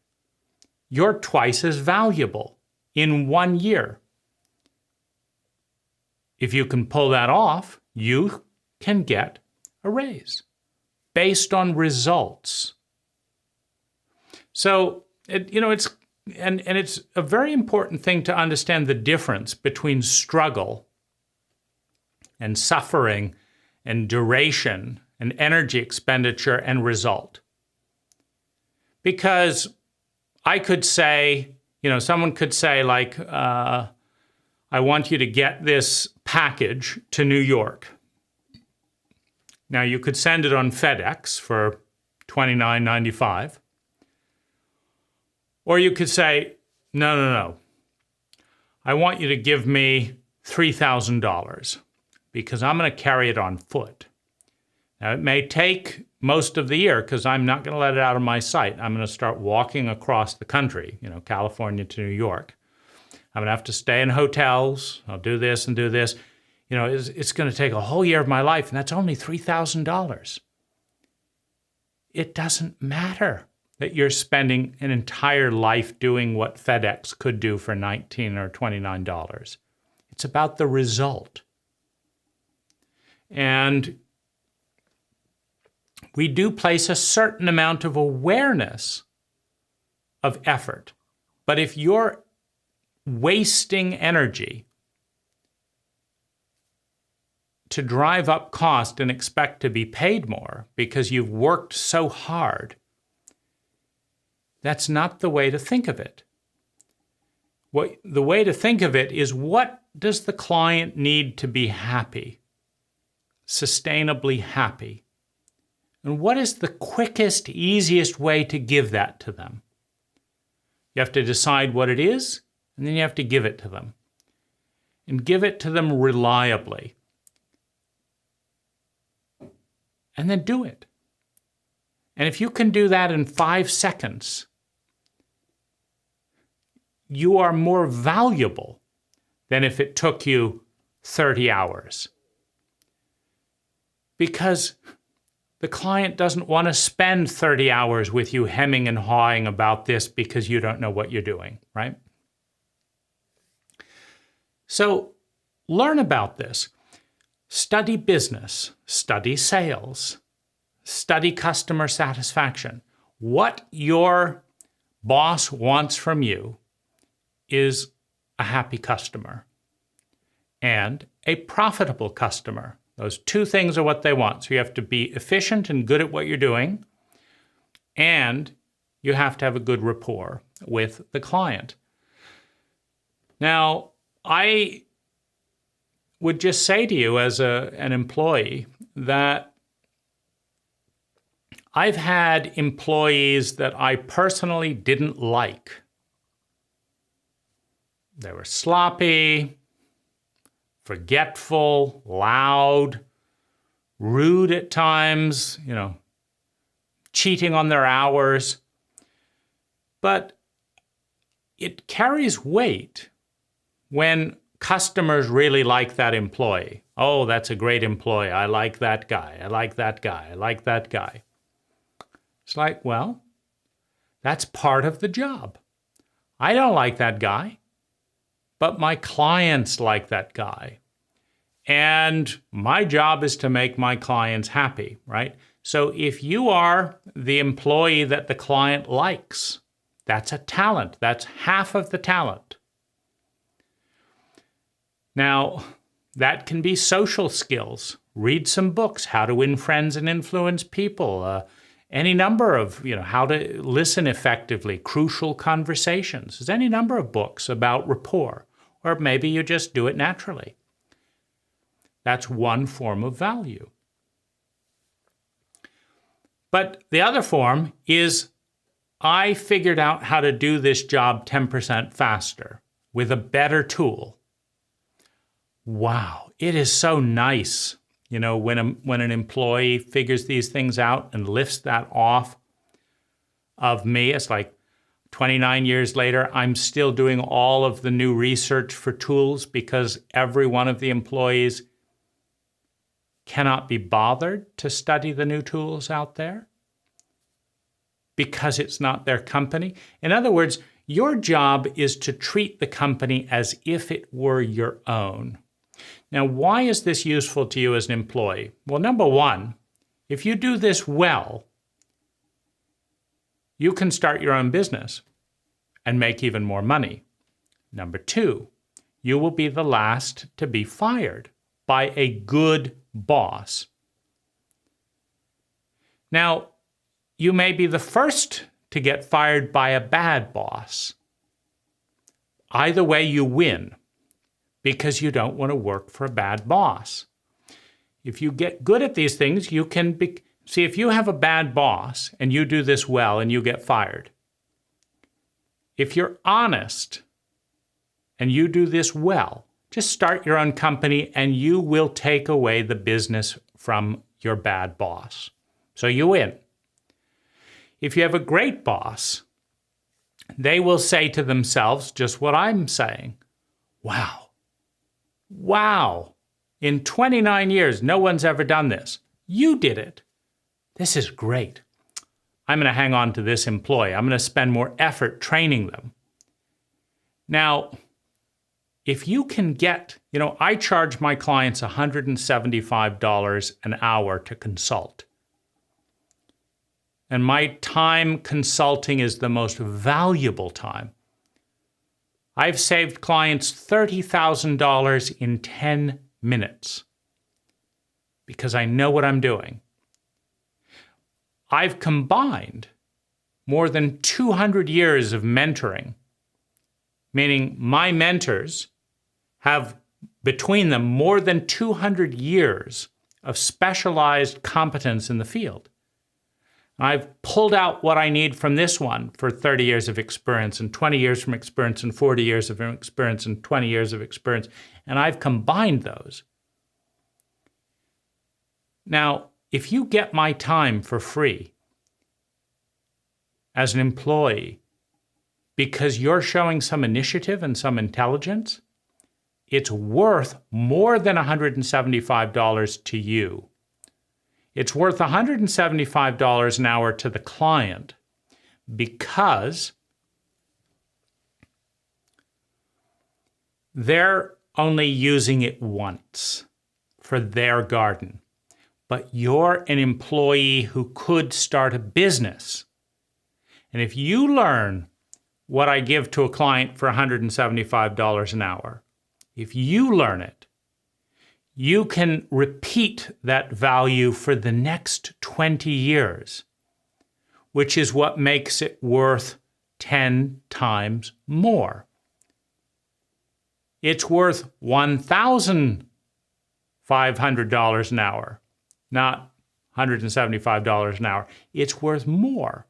You're twice as valuable in 1 year. If you can pull that off, you can get a raise based on results. So, it's a very important thing to understand the difference between struggle and suffering and duration and energy expenditure and result. Because I could say, someone could say like, I want you to get this package to New York. Now you could send it on FedEx for $29.95. Or you could say, no. I want you to give me $3,000 because I'm going to carry it on foot. Now, it may take most of the year because I'm not going to let it out of my sight. I'm going to start walking across the country, California to New York. I'm going to have to stay in hotels. I'll do this and do this. It's going to take a whole year of my life, and that's only $3,000. It doesn't matter that you're spending an entire life doing what FedEx could do for $19 or $29. It's about the result. And we do place a certain amount of awareness of effort. But if you're wasting energy to drive up cost and expect to be paid more because you've worked so hard, that's not the way to think of it. The way to think of it is, what does the client need to be happy, sustainably happy? And what is the quickest, easiest way to give that to them? You have to decide what it is, and then you have to give it to them. And give it to them reliably. And then do it. And if you can do that in 5 seconds, you are more valuable than if it took you 30 hours. Because the client doesn't want to spend 30 hours with you hemming and hawing about this because you don't know what you're doing, right? So learn about this. Study business, study sales, study customer satisfaction. What your boss wants from you is a happy customer and a profitable customer. Those two things are what they want. So you have to be efficient and good at what you're doing, and you have to have a good rapport with the client. Now, I would just say to you as an employee that I've had employees that I personally didn't like. They were sloppy, forgetful, loud, rude at times, cheating on their hours. But it carries weight when customers really like that employee. Oh, that's a great employee. I like that guy. I like that guy. I like that guy. It's like, well, that's part of the job. I don't like that guy, but my clients like that guy. And my job is to make my clients happy, right? So if you are the employee that the client likes, that's a talent. That's half of the talent. Now, that can be social skills. Read some books, How to Win Friends and Influence People. any number of, how to listen effectively, crucial conversations. There's any number of books about rapport, or maybe you just do it naturally. That's one form of value. But the other form is, I figured out how to do this job 10% faster with a better tool. Wow, it is so nice, when an employee figures these things out and lifts that off of me. It's like 29 years later, I'm still doing all of the new research for tools because every one of the employees cannot be bothered to study the new tools out there because it's not their company. In other words, your job is to treat the company as if it were your own. Now, why is this useful to you as an employee? Well, number one, if you do this well, you can start your own business and make even more money. Number two, you will be the last to be fired by a good boss. Now, you may be the first to get fired by a bad boss. Either way, you win because you don't want to work for a bad boss. If you get good at these things, you can see if you have a bad boss and you do this well and you get fired. If you're honest and you do this well, just start your own company and you will take away the business from your bad boss. So you win. If you have a great boss, they will say to themselves just what I'm saying. Wow, in 29 years, no one's ever done this. You did it. This is great. I'm going to hang on to this employee. I'm going to spend more effort training them. Now, if you can get, I charge my clients $175 an hour to consult. And my time consulting is the most valuable time. I've saved clients $30,000 in 10 minutes because I know what I'm doing. I've combined more than 200 years of mentoring, meaning my mentors have between them more than 200 years of specialized competence in the field. I've pulled out what I need from this one for 30 years of experience and 20 years from experience and 40 years of experience and 20 years of experience, and I've combined those. Now, if you get my time for free as an employee because you're showing some initiative and some intelligence, it's worth more than $175 to you. It's worth $175 an hour to the client because they're only using it once for their garden. But you're an employee who could start a business. And if you learn what I give to a client for $175 an hour, if you learn it, you can repeat that value for the next 20 years, which is what makes it worth 10 times more. It's worth $1,500 an hour, not $175 an hour. It's worth more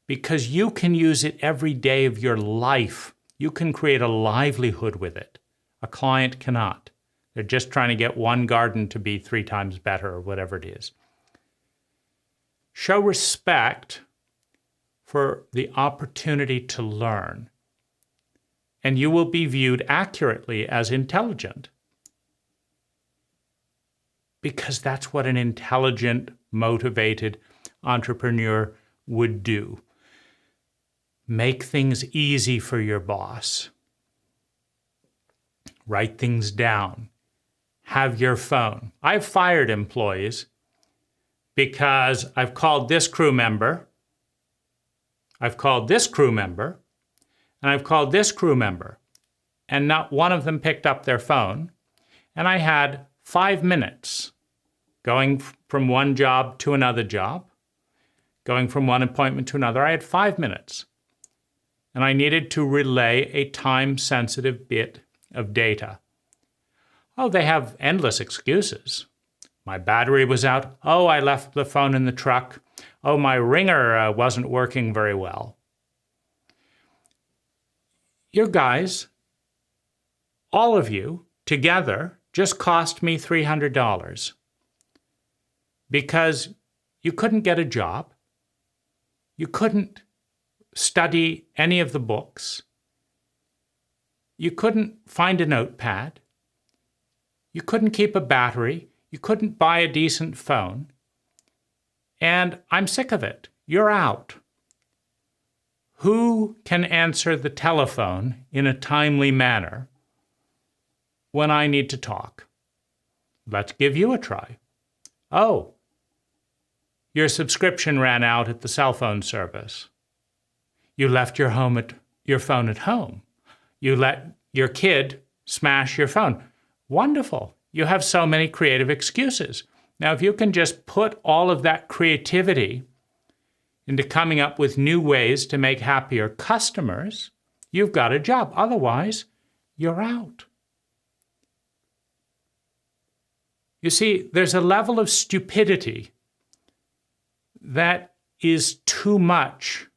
because you can use it every day of your life. You can create a livelihood with it. A client cannot. They're just trying to get one garden to be 3 times better or whatever it is. Show respect for the opportunity to learn, and you will be viewed accurately as intelligent because that's what an intelligent, motivated entrepreneur would do. Make things easy for your boss. Write things down. Have your phone. I've fired employees because I've called this crew member, I've called this crew member, and I've called this crew member, and not one of them picked up their phone, and I had 5 minutes going from one job to another job, going from one appointment to another. I had 5 minutes. And I needed to relay a time-sensitive bit of data. Oh, they have endless excuses. My battery was out. Oh, I left the phone in the truck. Oh, my ringer wasn't working very well. Your guys, all of you together, just cost me $300 because you couldn't get a job. You couldn't study any of the books. You couldn't find a notepad. You couldn't keep a battery. You couldn't buy a decent phone. And I'm sick of it. You're out. Who can answer the telephone in a timely manner when I need to talk? Let's give you a try. Oh, your subscription ran out at the cell phone service. You left your phone at home. You let your kid smash your phone. Wonderful. You have so many creative excuses. Now, if you can just put all of that creativity into coming up with new ways to make happier customers, you've got a job. Otherwise, you're out. You see, there's a level of stupidity that is too much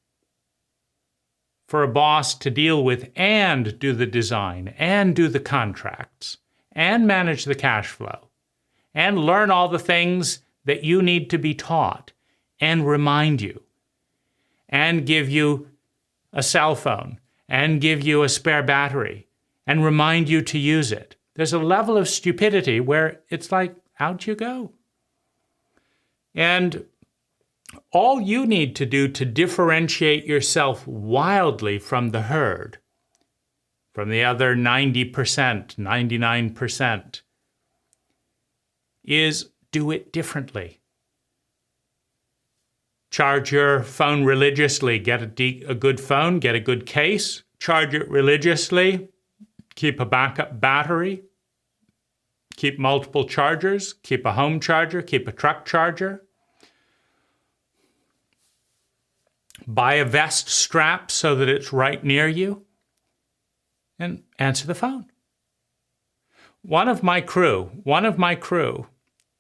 for a boss to deal with and do the design and do the contracts and manage the cash flow and learn all the things that you need to be taught and remind you and give you a cell phone and give you a spare battery and remind you to use it. There's a level of stupidity where it's like, out you go. And all you need to do to differentiate yourself wildly from the herd, from the other 90%, 99%, is do it differently. Charge your phone religiously. Get a good phone, get a good case, charge it religiously, keep a backup battery, keep multiple chargers, keep a home charger, keep a truck charger. Buy a vest strap so that it's right near you, and answer the phone. One of my crew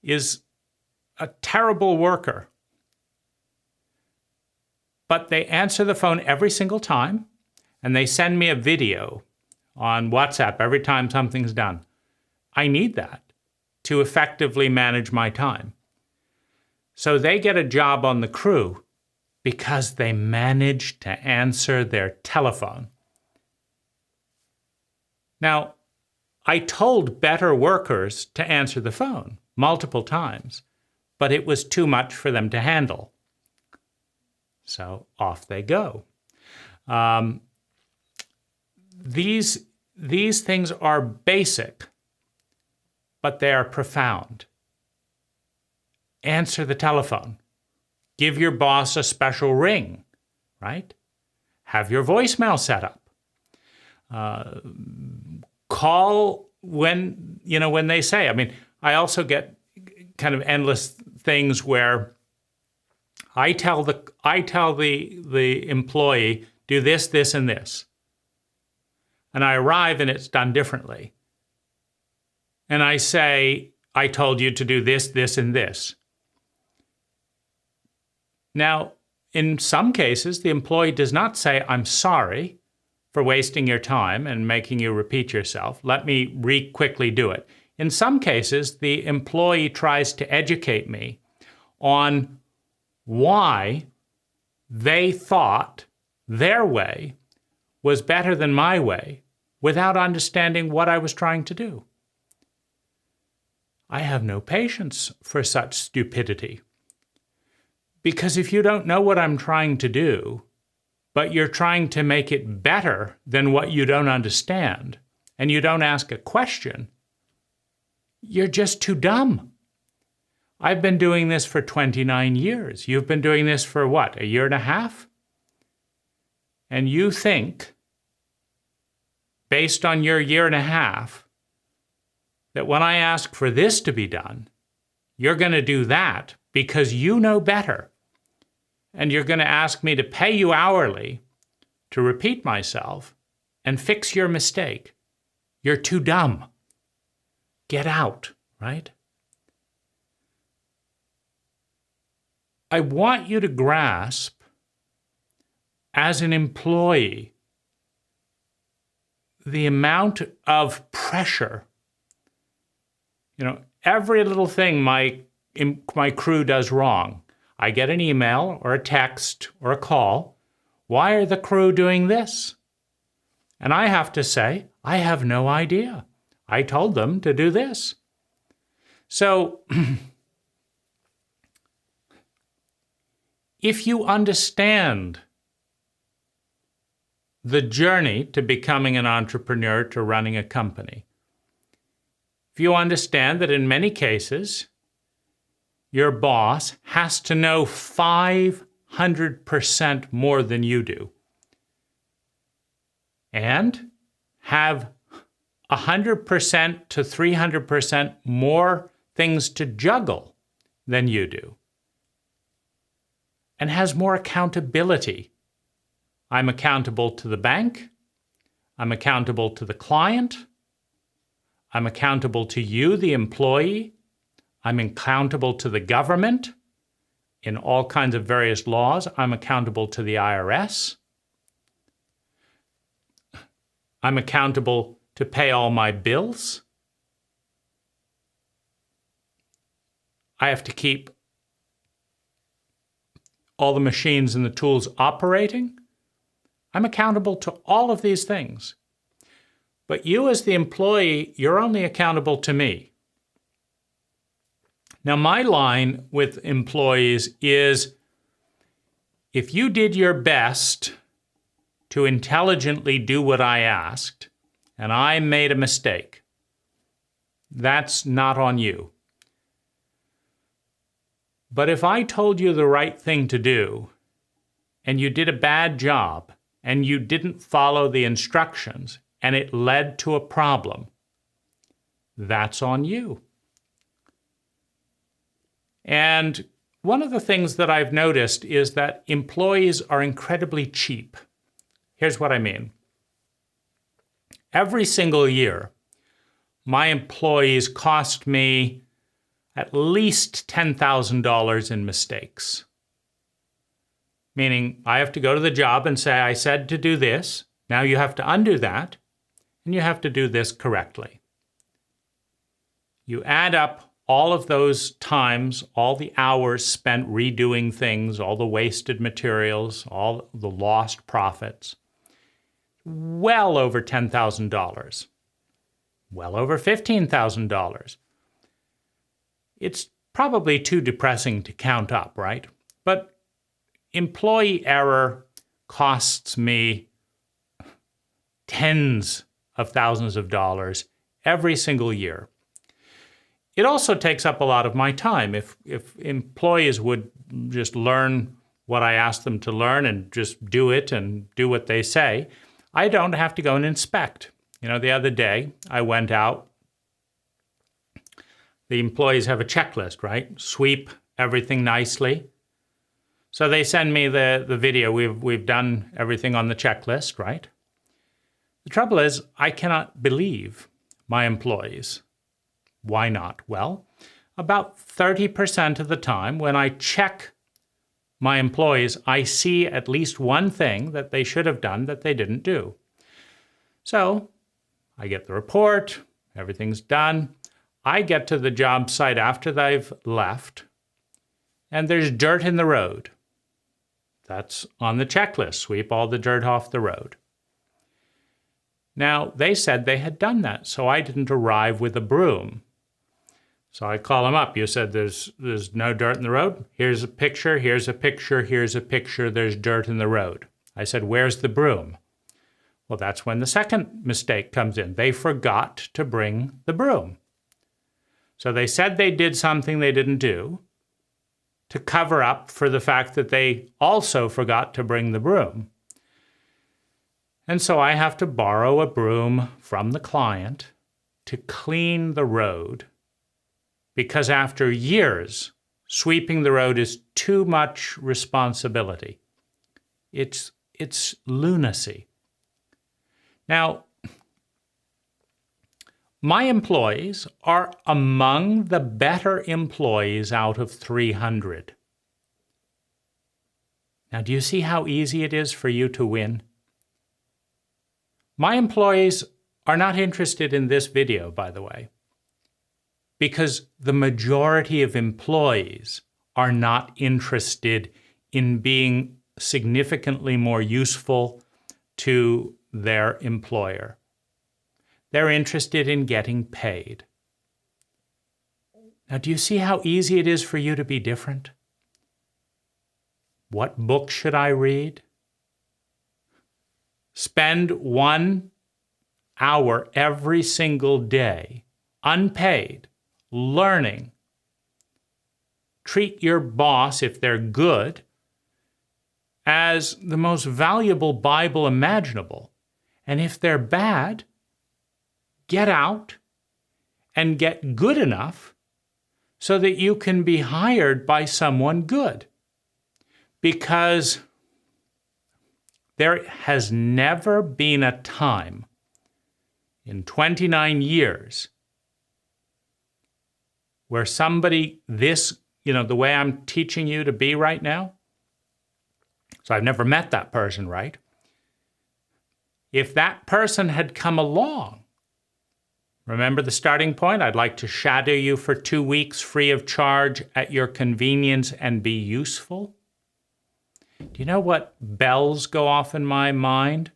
is a terrible worker, but they answer the phone every single time, and they send me a video on WhatsApp every time something's done. I need that to effectively manage my time. So they get a job on the crew because they managed to answer their telephone. Now, I told better workers to answer the phone multiple times, but it was too much for them to handle. So off they go. These things are basic, but they are profound. Answer the telephone. Give your boss a special ring, right? Have your voicemail set up. Call when they say. I mean, I also get kind of endless things where I tell the employee, do this, this, and this. And I arrive and it's done differently. And I say, I told you to do this, this, and this. Now, in some cases, the employee does not say, I'm sorry for wasting your time and making you repeat yourself. Let me quickly do it. In some cases, the employee tries to educate me on why they thought their way was better than my way without understanding what I was trying to do. I have no patience for such stupidity. Because if you don't know what I'm trying to do, but you're trying to make it better than what you don't understand, and you don't ask a question, you're just too dumb. I've been doing this for 29 years. You've been doing this for what, a year and a half? And you think, based on your year and a half, that when I ask for this to be done, you're going to do that because you know better. And you're going to ask me to pay you hourly to repeat myself and fix your mistake. You're too dumb. Get out, right? I want you to grasp, as an employee, the amount of pressure. Every little thing my crew does wrong, I get an email or a text or a call. Why are the crew doing this? And I have to say, I have no idea. I told them to do this. So, if you understand the journey to becoming an entrepreneur, to running a company, if you understand that in many cases, your boss has to know 500% more than you do and have 100% to 300% more things to juggle than you do, and has more accountability. I'm accountable to the bank. I'm accountable to the client. I'm accountable to you, the employee. I'm accountable to the government in all kinds of various laws. I'm accountable to the IRS. I'm accountable to pay all my bills. I have to keep all the machines and the tools operating. I'm accountable to all of these things. But you as the employee, you're only accountable to me. Now, my line with employees is, if you did your best to intelligently do what I asked, and I made a mistake, that's not on you. But if I told you the right thing to do, and you did a bad job, and you didn't follow the instructions, and it led to a problem, that's on you. And one of the things that I've noticed is that employees are incredibly cheap. Here's what I mean. Every single year, my employees cost me at least $10,000 in mistakes. Meaning, I have to go to the job and say, I said to do this, now you have to undo that, and you have to do this correctly. You add up all of those times, all the hours spent redoing things, all the wasted materials, all the lost profits, well over $10,000, well over $15,000. It's probably too depressing to count up, right? But employee error costs me tens of thousands of dollars every single year. It also takes up a lot of my time. If employees would just learn what I ask them to learn and just do it and do what they say, I don't have to go and inspect. The other day I went out. The employees have a checklist, right? Sweep everything nicely. So they send me the video. We've done everything on the checklist, right? The trouble is, I cannot believe my employees. Why not? Well, about 30% of the time when I check my employees, I see at least one thing that they should have done that they didn't do. So I get the report, everything's done. I get to the job site after they've left, and there's dirt in the road. That's on the checklist, sweep all the dirt off the road. Now, they said they had done that, so I didn't arrive with a broom. So I call them up. You said there's no dirt in the road? Here's a picture, here's a picture, here's a picture, there's dirt in the road. I said, where's the broom? Well, that's when the second mistake comes in. They forgot to bring the broom. So they said they did something they didn't do to cover up for the fact that they also forgot to bring the broom. And so I have to borrow a broom from the client to clean the road, because after years Sweeping the road is too much responsibility. It's lunacy. Now, my employees are among the better employees out of 300. Now, do you see how easy it is for you to win? My employees are not interested in this video, by the way, because the majority of employees are not interested in being significantly more useful to their employer. They're interested in getting paid. Now, do you see how easy it is for you to be different? What book should I read? Spend 1 hour every single day, unpaid, learning. Treat your boss, if they're good, as the most valuable Bible imaginable. And if they're bad, get out and get good enough so that you can be hired by someone good. Because there has never been a time in 29 years where somebody the way I'm teaching you to be right now, so I've never met that person, right? If that person had come along, remember the starting point? I'd like to shadow you for 2 weeks free of charge at your convenience and be useful. Do you know what bells go off in my mind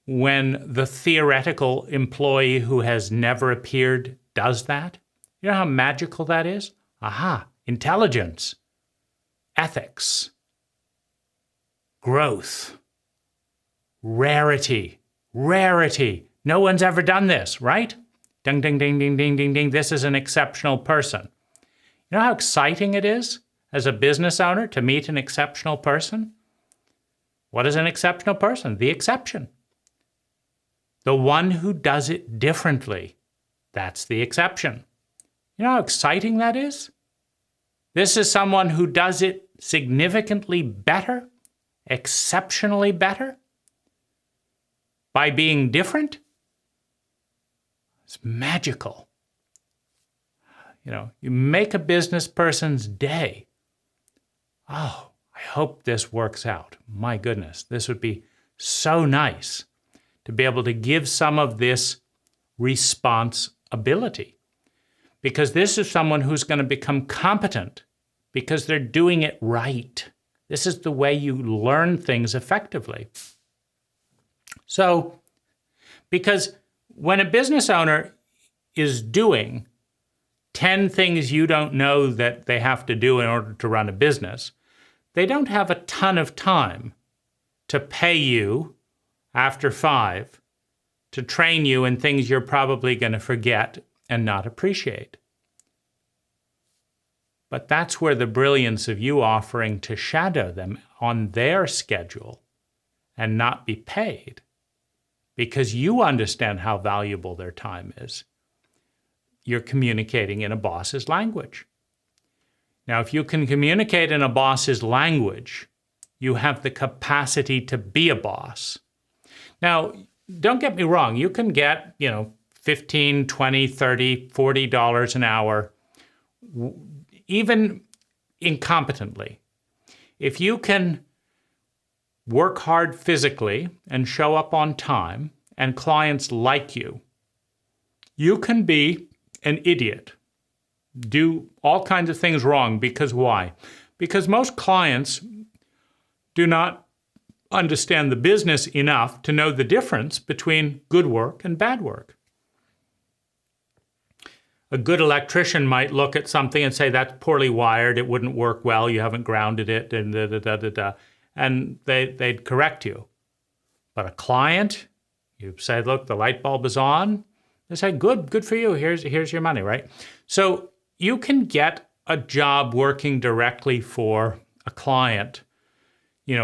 when the theoretical employee who has never appeared does that? You know how magical that is? Aha, intelligence, ethics, growth, rarity. No one's ever done this, right? Ding, ding, ding, ding, ding, ding, ding. This is an exceptional person. You know how exciting it is as a business owner to meet an exceptional person? What is an exceptional person? The exception. The one who does it differently. That's the exception. You know how exciting that is? This is someone who does it significantly better, exceptionally better, by being different. It's magical. You make a business person's day. Oh, I hope this works out. My goodness, this would be so nice to be able to give some of this responsibility. Because this is someone who's going to become competent because they're doing it right. This is the way you learn things effectively. So, because when a business owner is doing 10 things you don't know that they have to do in order to run a business, they don't have a ton of time to pay you after 5 to train you in things you're probably going to forget and not appreciate. But that's where the brilliance of you offering to shadow them on their schedule and not be paid, because you understand how valuable their time is. You're communicating in a boss's language. Now, if you can communicate in a boss's language, you have the capacity to be a boss. Now, don't get me wrong. You can get, $15, $20, $30, $40 an hour, even incompetently. If you can work hard physically and show up on time and clients like you, you can be an idiot. Do all kinds of things wrong. Because why? Because most clients do not understand the business enough to know the difference between good work and bad work. A good electrician might look at something and say, that's poorly wired, it wouldn't work well, you haven't grounded it, and and they'd correct you. But a client, you say, look, the light bulb is on. They say, good for you, here's your money, right? So you can get a job working directly for a client,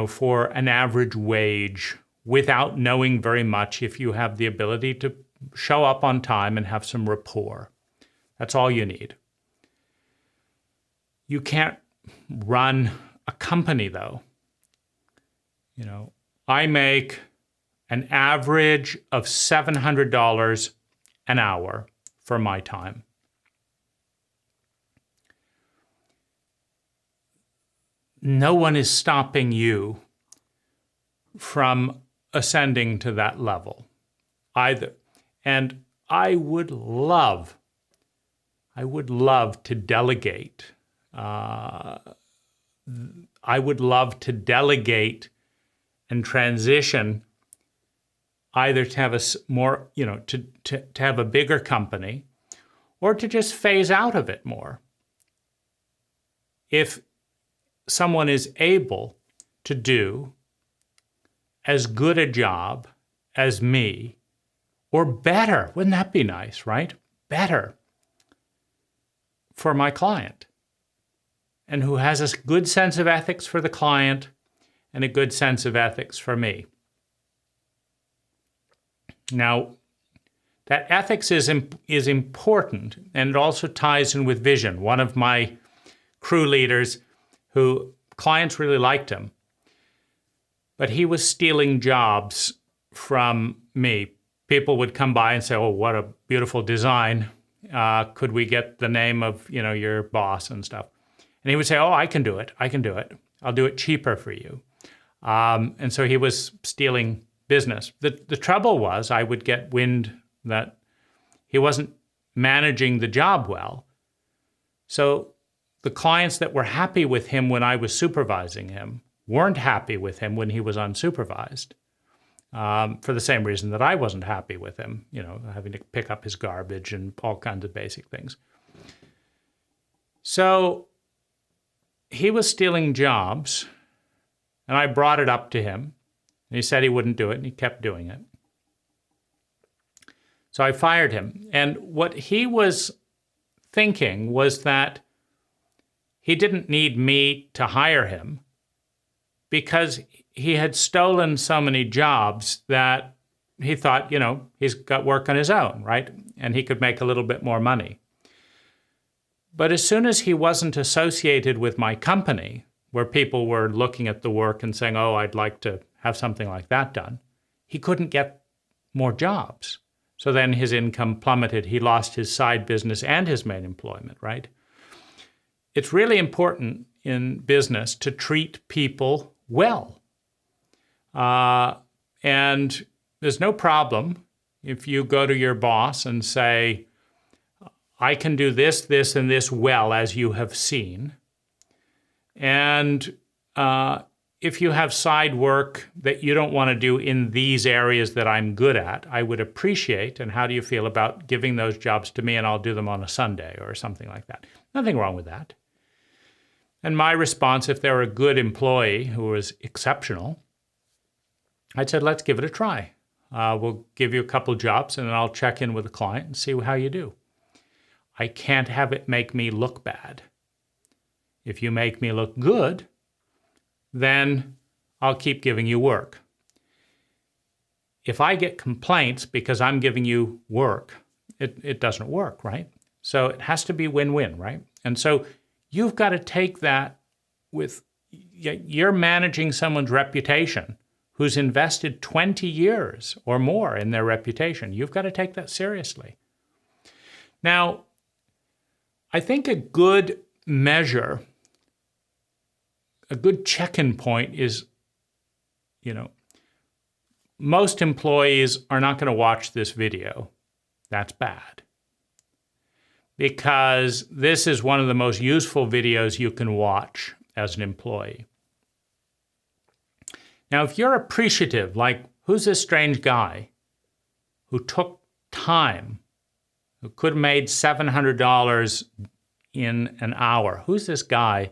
for an average wage without knowing very much if you have the ability to show up on time and have some rapport. That's all you need. You can't run a company, though. I make an average of $700 an hour for my time. No one is stopping you from ascending to that level either. And I would love to delegate. I would love to delegate and transition either to have a more, to have a bigger company, or to just phase out of it more. If someone is able to do as good a job as me, or better, wouldn't that be nice, right? Better for my client, and who has a good sense of ethics for the client and a good sense of ethics for me. Now, that ethics is important, and it also ties in with vision. One of my crew leaders, who clients really liked him, but he was stealing jobs from me. People would come by and say, "Oh, what a beautiful design. Could we get the name of, your boss and stuff?" And he would say, "Oh, I can do it. I'll do it cheaper for you." And so he was stealing business. The trouble was, I would get wind that he wasn't managing the job well. So the clients that were happy with him when I was supervising him weren't happy with him when he was unsupervised, for the same reason that I wasn't happy with him, having to pick up his garbage and all kinds of basic things. So he was stealing jobs, and I brought it up to him, and he said he wouldn't do it, and he kept doing it. So I fired him. And what he was thinking was that he didn't need me to hire him because he had stolen so many jobs that he thought, he's got work on his own, right? And he could make a little bit more money. But as soon as he wasn't associated with my company, where people were looking at the work and saying, "Oh, I'd like to have something like that done," he couldn't get more jobs. So then his income plummeted. He lost his side business and his main employment, right? It's really important in business to treat people well. And there's no problem if you go to your boss and say, "I can do this, this, and this well, as you have seen. And if you have side work that you don't want to do in these areas that I'm good at, I would appreciate, and how do you feel about giving those jobs to me and I'll do them on a Sunday," or something like that. Nothing wrong with that. And my response, if they were a good employee who was exceptional, I'd said, "Let's give it a try. We'll give you a couple jobs and then I'll check in with the client and see how you do. I can't have it make me look bad. If you make me look good, then I'll keep giving you work. If I get complaints because I'm giving you work, it doesn't work, right? So it has to be win-win, right? And so you've got to take that with, you're managing someone's reputation who's invested 20 years or more in their reputation. You've got to take that seriously. Now, I think a good measure, a good check-in point is, most employees are not going to watch this video. That's bad. Because this is one of the most useful videos you can watch as an employee. Now, if you're appreciative, like, who's this strange guy who took time, who could have made $700 in an hour? Who's this guy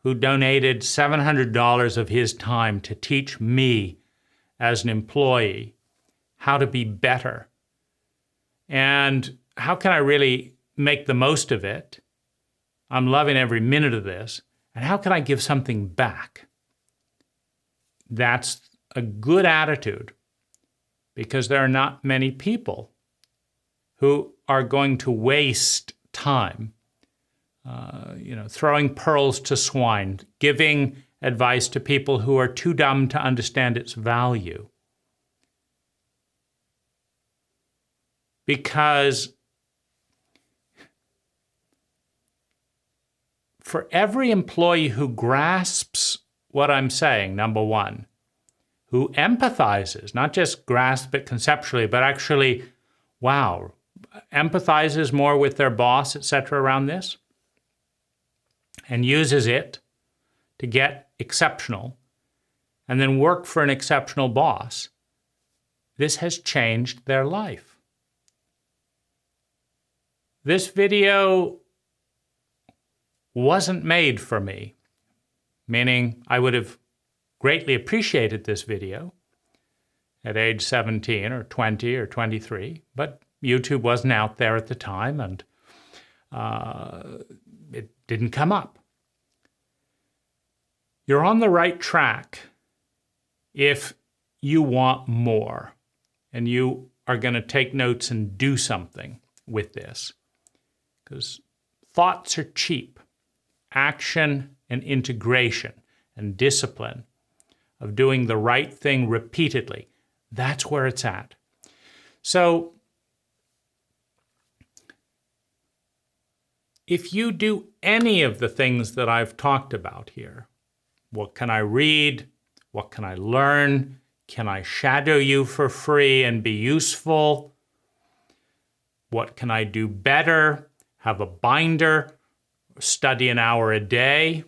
who donated $700 of his time to teach me as an employee how to be better? And how can I really make the most of it? I'm loving every minute of this. And how can I give something back? That's a good attitude, because there are not many people who are going to waste time throwing pearls to swine, giving advice to people who are too dumb to understand its value. Because for every employee who grasps what I'm saying, number one, who empathizes, not just grasp it conceptually, but actually, wow, empathizes more with their boss, etc. around this, and uses it to get exceptional, and then work for an exceptional boss, this has changed their life. This video wasn't made for me, meaning I would have greatly appreciated this video at age 17 or 20 or 23, but YouTube wasn't out there at the time, and it didn't come up. You're on the right track if you want more and you are going to take notes and do something with this, because thoughts are cheap. Action and integration and discipline of doing the right thing repeatedly, that's where it's at. So if you do any of the things that I've talked about here, what can I read? What can I learn? Can I shadow you for free and be useful? What can I do better? Have a binder, study an hour a day,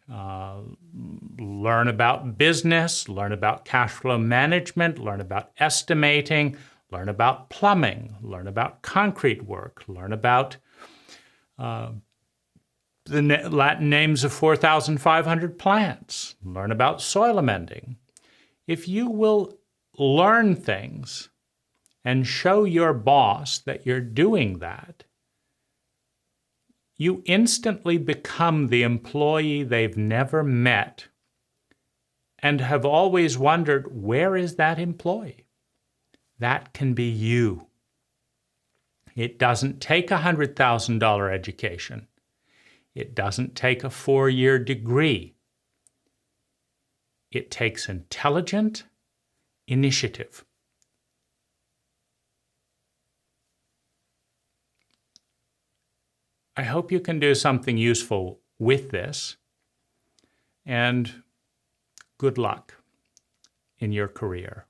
learn about business, learn about cash flow management, learn about estimating, learn about plumbing, learn about concrete work, learn about the Latin names of 4,500 plants, learn about soil amending. If you will learn things and show your boss that you're doing that, you instantly become the employee they've never met and have always wondered, where is that employee? That can be you. It doesn't take a $100,000 education. It doesn't take a 4-year degree. It takes intelligent initiative. I hope you can do something useful with this, and good luck in your career.